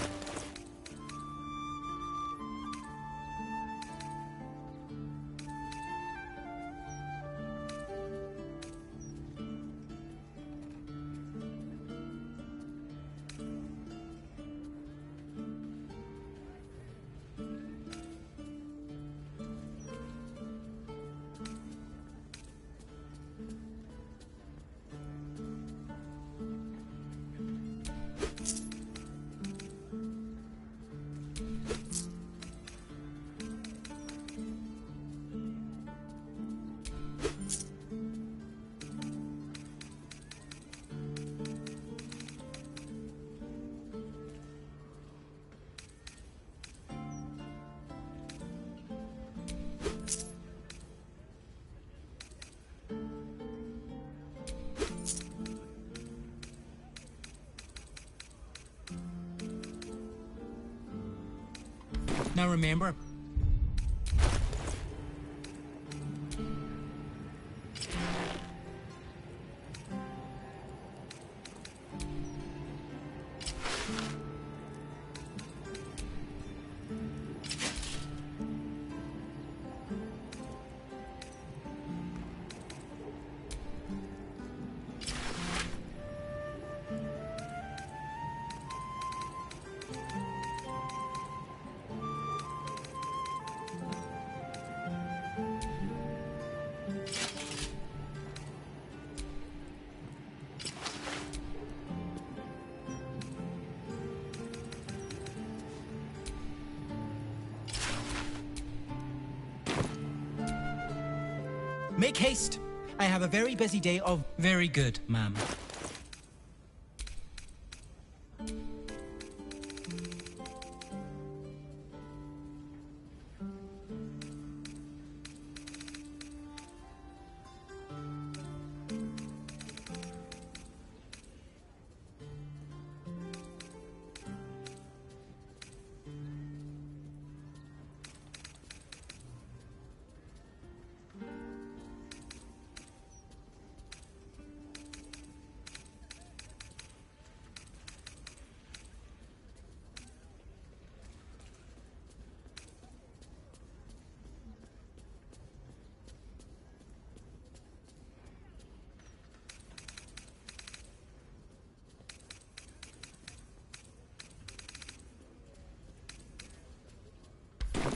Speaker 25: Now remember, make haste. I have a very busy day of very good, ma'am.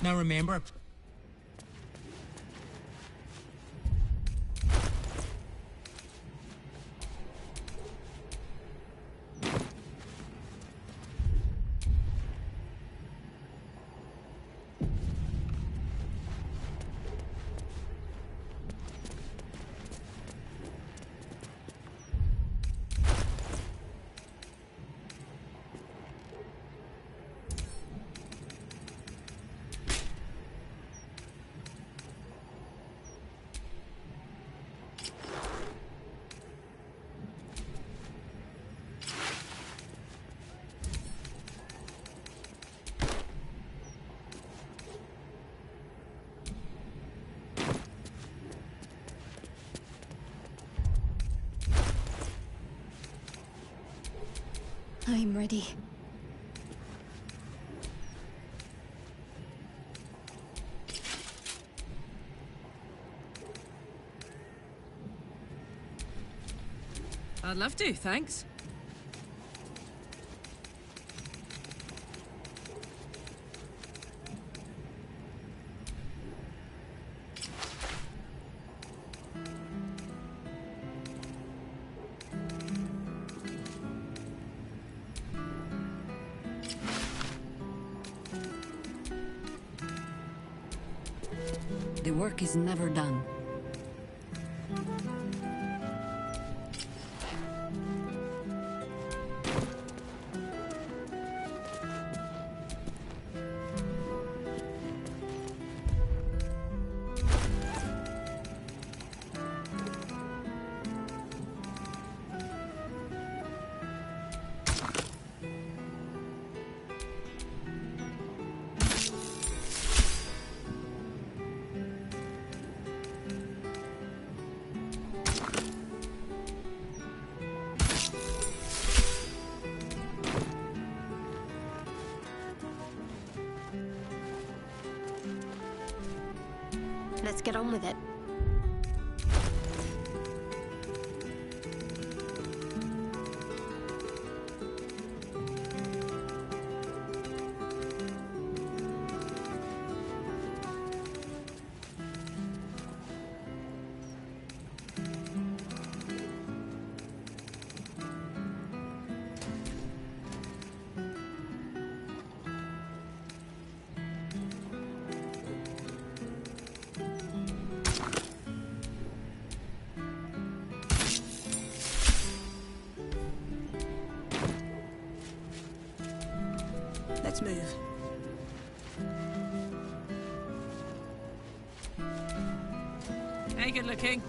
Speaker 25: Now remember,
Speaker 7: I'm ready.
Speaker 5: I'd love to, thanks.
Speaker 15: work is never done.
Speaker 7: Let's get on with it.
Speaker 3: Let's move.
Speaker 5: Hey, good looking.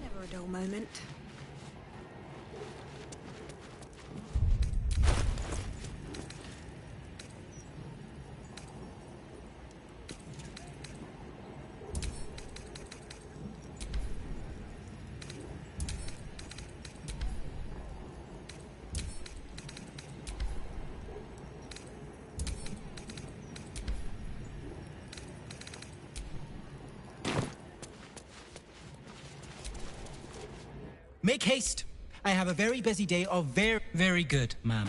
Speaker 3: Never a dull moment.
Speaker 25: Make haste. I have a very busy day of very good, ma'am.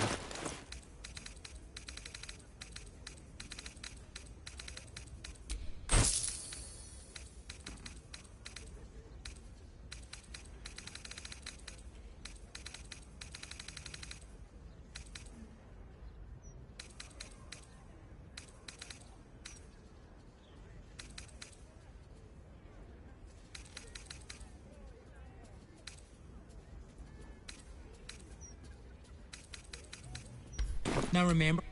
Speaker 25: Now remember...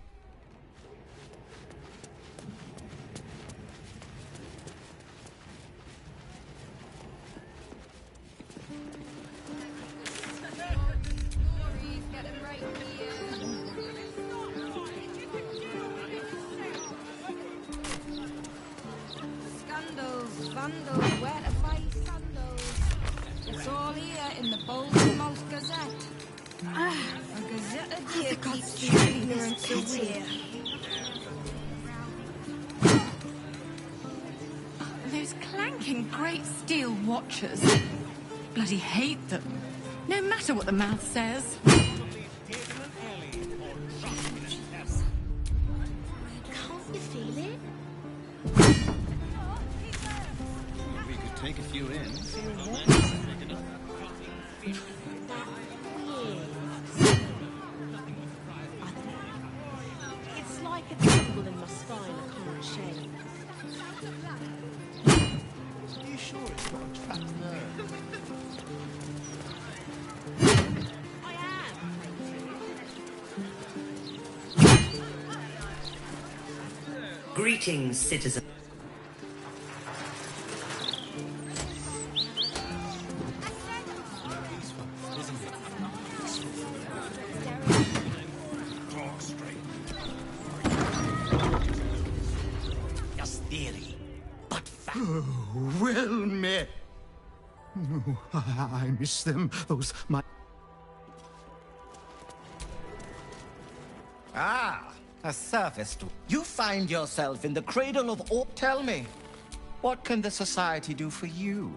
Speaker 17: Scandals, vandals, where to buy sandals. It's all here in the Bolton Gazette. A Gazette of the keeps the ignorance away.
Speaker 8: Those clanking great steel watches. Bloody hate them. No matter what the mouth says.
Speaker 16: Can't you feel it?
Speaker 1: We could take a few in.
Speaker 16: It's like a tingle in my spine I can't shake.
Speaker 1: Are you sure it's not a trapped nerve?
Speaker 4: Greetings, citizen.
Speaker 18: Just theory, but fact.
Speaker 6: Oh, well met. No, I miss them. Those my.
Speaker 10: Ah, a surface. You find yourself in the cradle of all. Tell me, what can the Society do for you?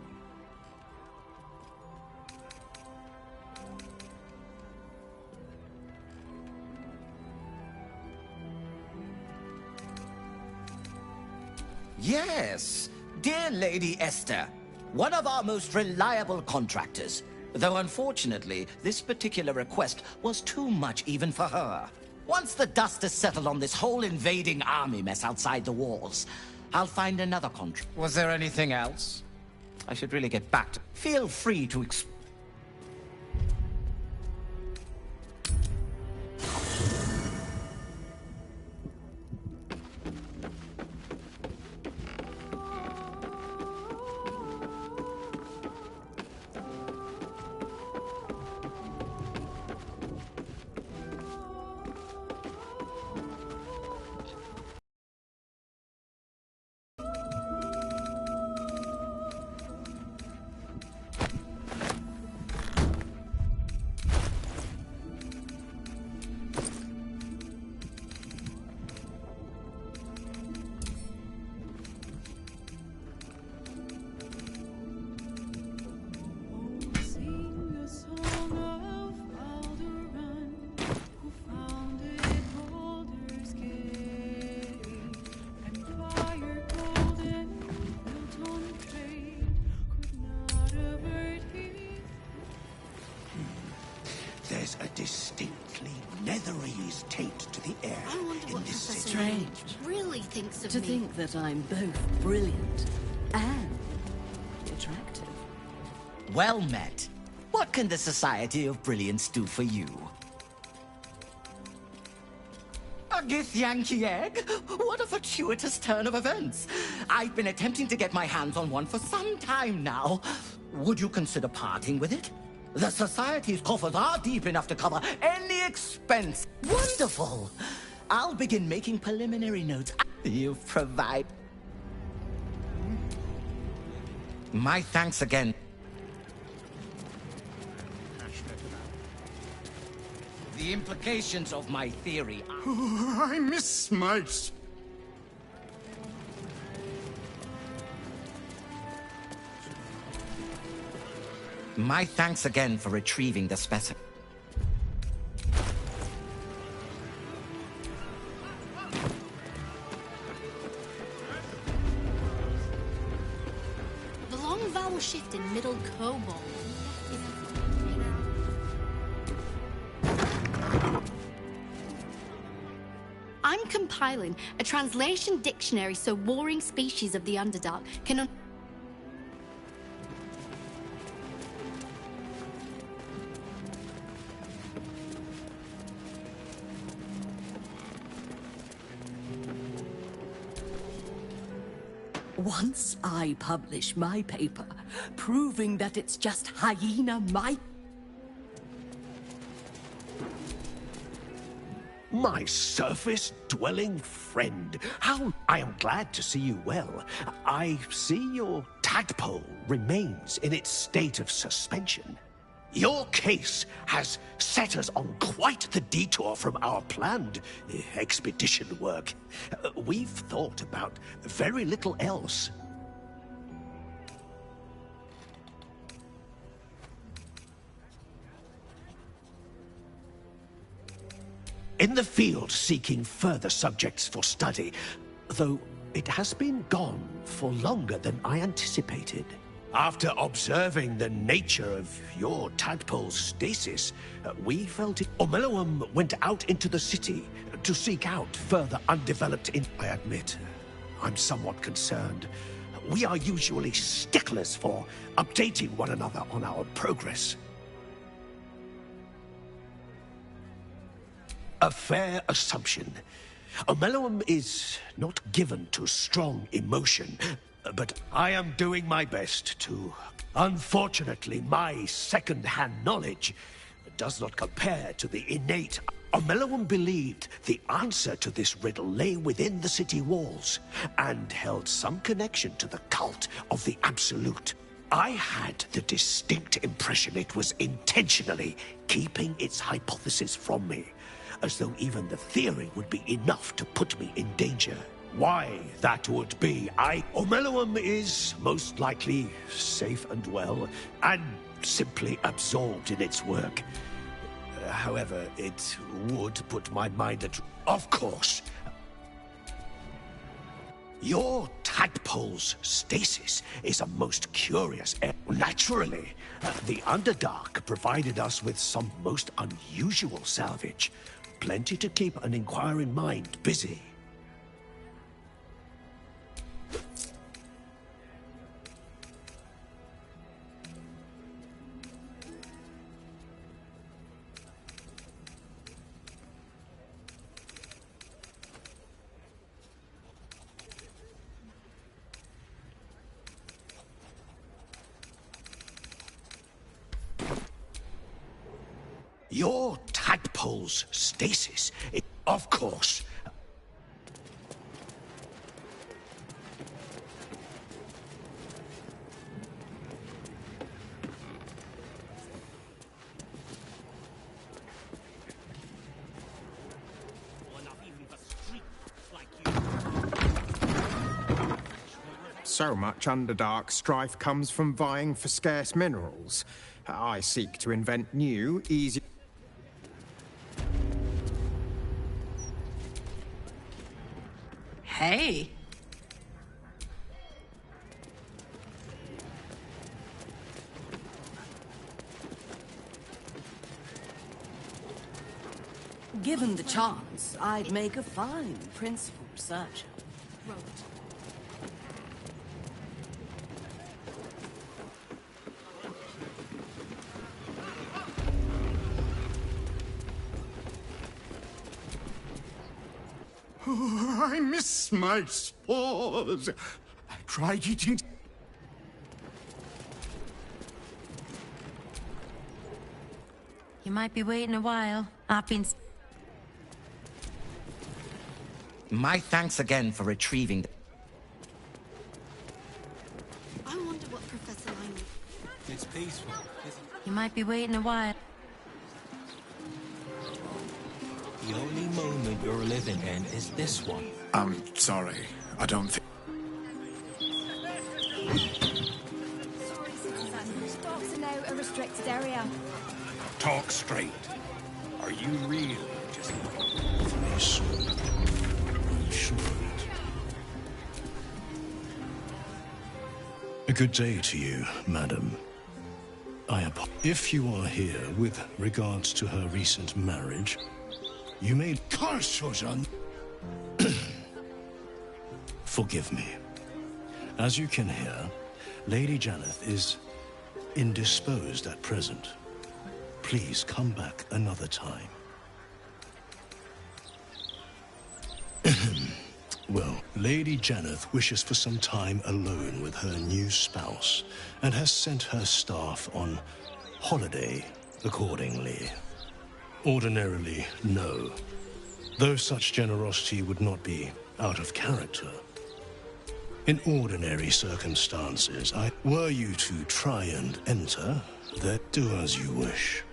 Speaker 10: Yes, dear Lady Esther, one of our most reliable contractors. Though unfortunately, this particular request was too much even for her. Once the dust has settled on this whole invading army mess outside the walls, I'll find another contract. Was there anything else? I should really get back to... Feel free to
Speaker 18: There's a distinctly netherese taint to the air in this city.
Speaker 16: Strange. Really thinks of
Speaker 11: To
Speaker 16: me.
Speaker 11: think that I'm both brilliant and attractive.
Speaker 10: Well met. What can the Society of Brilliance do for you? A Githyanki egg? What a fortuitous turn of events. I've been attempting to get my hands on one for some time now. Would you consider parting with it? The Society's coffers are deep enough to cover any expense. Wonderful. I'll begin making preliminary notes. You provide... My thanks again. The implications of my theory are...
Speaker 6: Oh, I miss my...
Speaker 10: My thanks again for retrieving the specimen.
Speaker 16: The long vowel shift in middle kobold. I'm compiling a translation dictionary so warring species of the Underdark can...
Speaker 11: Once I publish my paper, proving that it's just hyena might...
Speaker 18: My surface-dwelling friend, how I am glad to see you well. I see your tadpole remains in its state of suspension. Your case has set us on quite the detour from our planned expedition work. We've thought about very little else. In the field seeking further subjects for study, though it has been gone for longer than I anticipated. After observing the nature of your tadpole's stasis, we felt it... Omeloum went out into the city to seek out further undeveloped I admit, I'm somewhat concerned. We are usually sticklers for updating one another on our progress. A fair assumption. Omeluum is not given to strong emotion, but I am doing my best to. Unfortunately, my second-hand knowledge does not compare to the innate. Omeluum believed the answer to this riddle lay within the city walls, and held some connection to the cult of the Absolute. I had the distinct impression it was intentionally keeping its hypothesis from me, as though even the theory would be enough to put me in danger. Why that would be, Omeluum is most likely safe and well, and simply absorbed in its work. However, it would put my mind at... Of course. Your tadpole's stasis is a most curious... Naturally, the Underdark provided us with some most unusual salvage. Plenty to keep an inquiring mind busy. Your tadpole's stasis, of course.
Speaker 4: So much Underdark strife comes from vying for scarce minerals. I seek to invent new, easy...
Speaker 8: Hey.
Speaker 11: Given the chance, I'd make a fine principal researcher.
Speaker 6: Oh, I miss my spores. I tried eating...
Speaker 16: You might be waiting a while. I've been...
Speaker 10: My thanks again for retrieving...
Speaker 7: I wonder what Professor Lyman...
Speaker 23: It's peaceful, isn't
Speaker 16: You might be waiting a while.
Speaker 23: The only moment you're living in is this one.
Speaker 6: I'm sorry. I don't think...
Speaker 17: Sorry, citizen. Stalks are now a restricted area.
Speaker 21: Talk straight. Are you really just...
Speaker 9: A good day to you, madam. If you are here with regards to her recent marriage, you may... Forgive me. As you can hear, Lady Janeth is indisposed at present. Please come back another time. Well, Lady Janeth wishes for some time alone with her new spouse and has sent her staff on holiday accordingly. Ordinarily, no. Though such generosity would not be out of character. In ordinary circumstances, were you to try and enter, then do as you wish.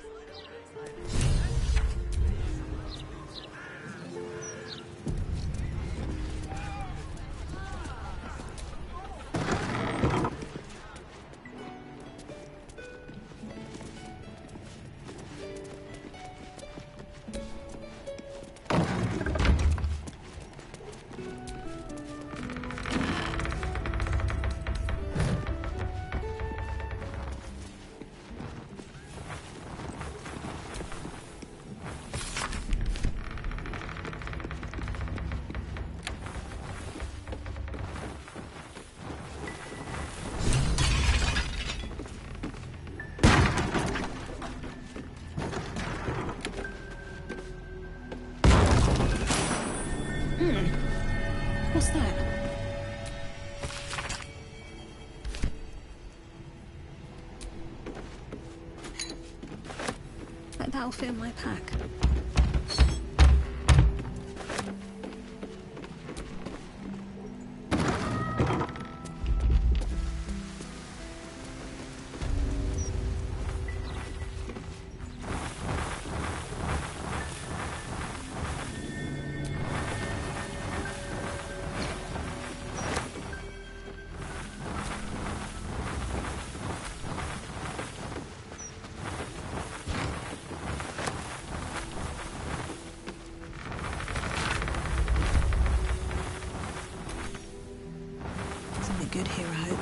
Speaker 7: that? That'll fit in my pack.
Speaker 3: Good here, I hope.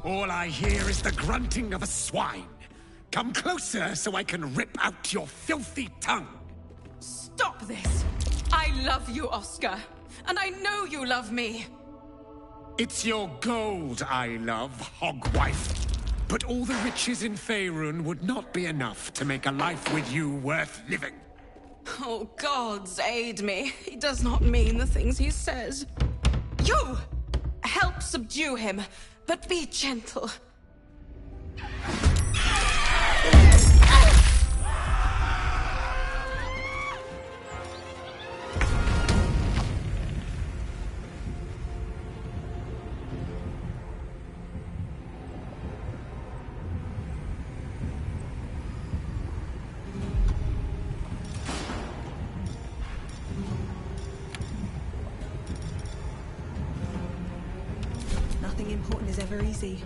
Speaker 18: All I hear is the grunting of a swine. Come closer so I can rip out your filthy tongue.
Speaker 5: Stop this! I love you, Oscar. And I know you love me.
Speaker 18: It's your gold I love, hogwife. But all the riches in Faerun would not be enough to make a life with you worth living.
Speaker 5: Oh, gods aid me. He does not mean the things he says. You! Help subdue him, but be gentle.
Speaker 3: Nothing important is ever easy.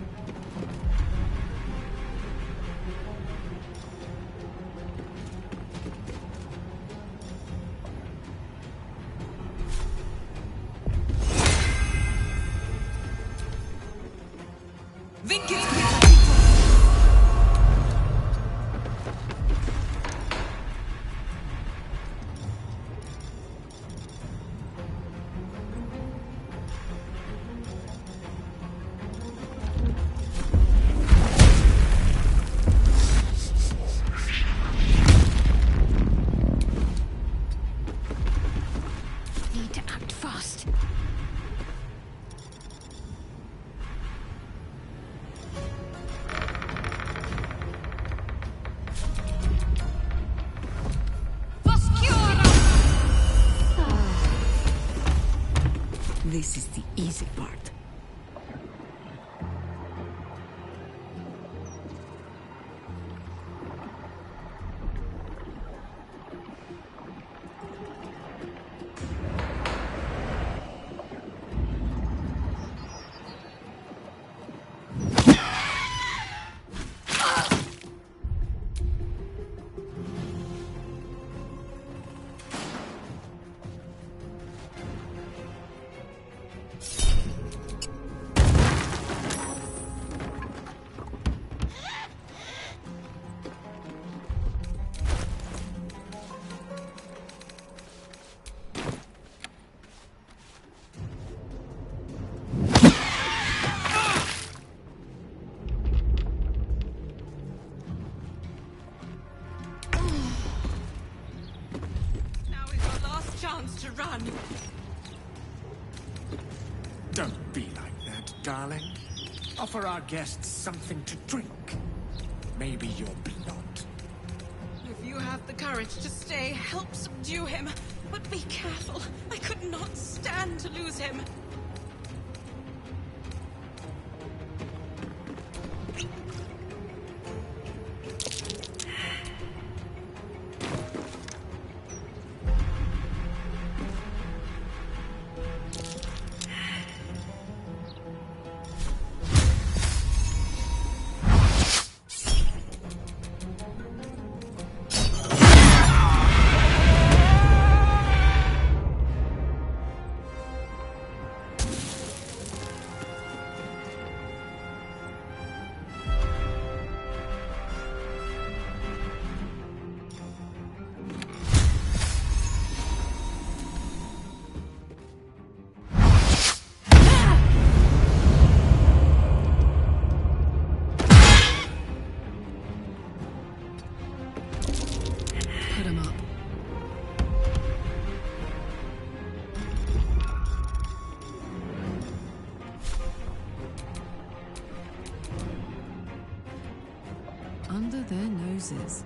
Speaker 12: This is the easy part.
Speaker 5: To run.
Speaker 18: Don't be like that, darling. Offer our guests something to drink. Maybe your blood.
Speaker 5: If you have the courage to stay, help subdue him. But be careful. I could not stand to lose him.
Speaker 2: Put him up. Under their noses.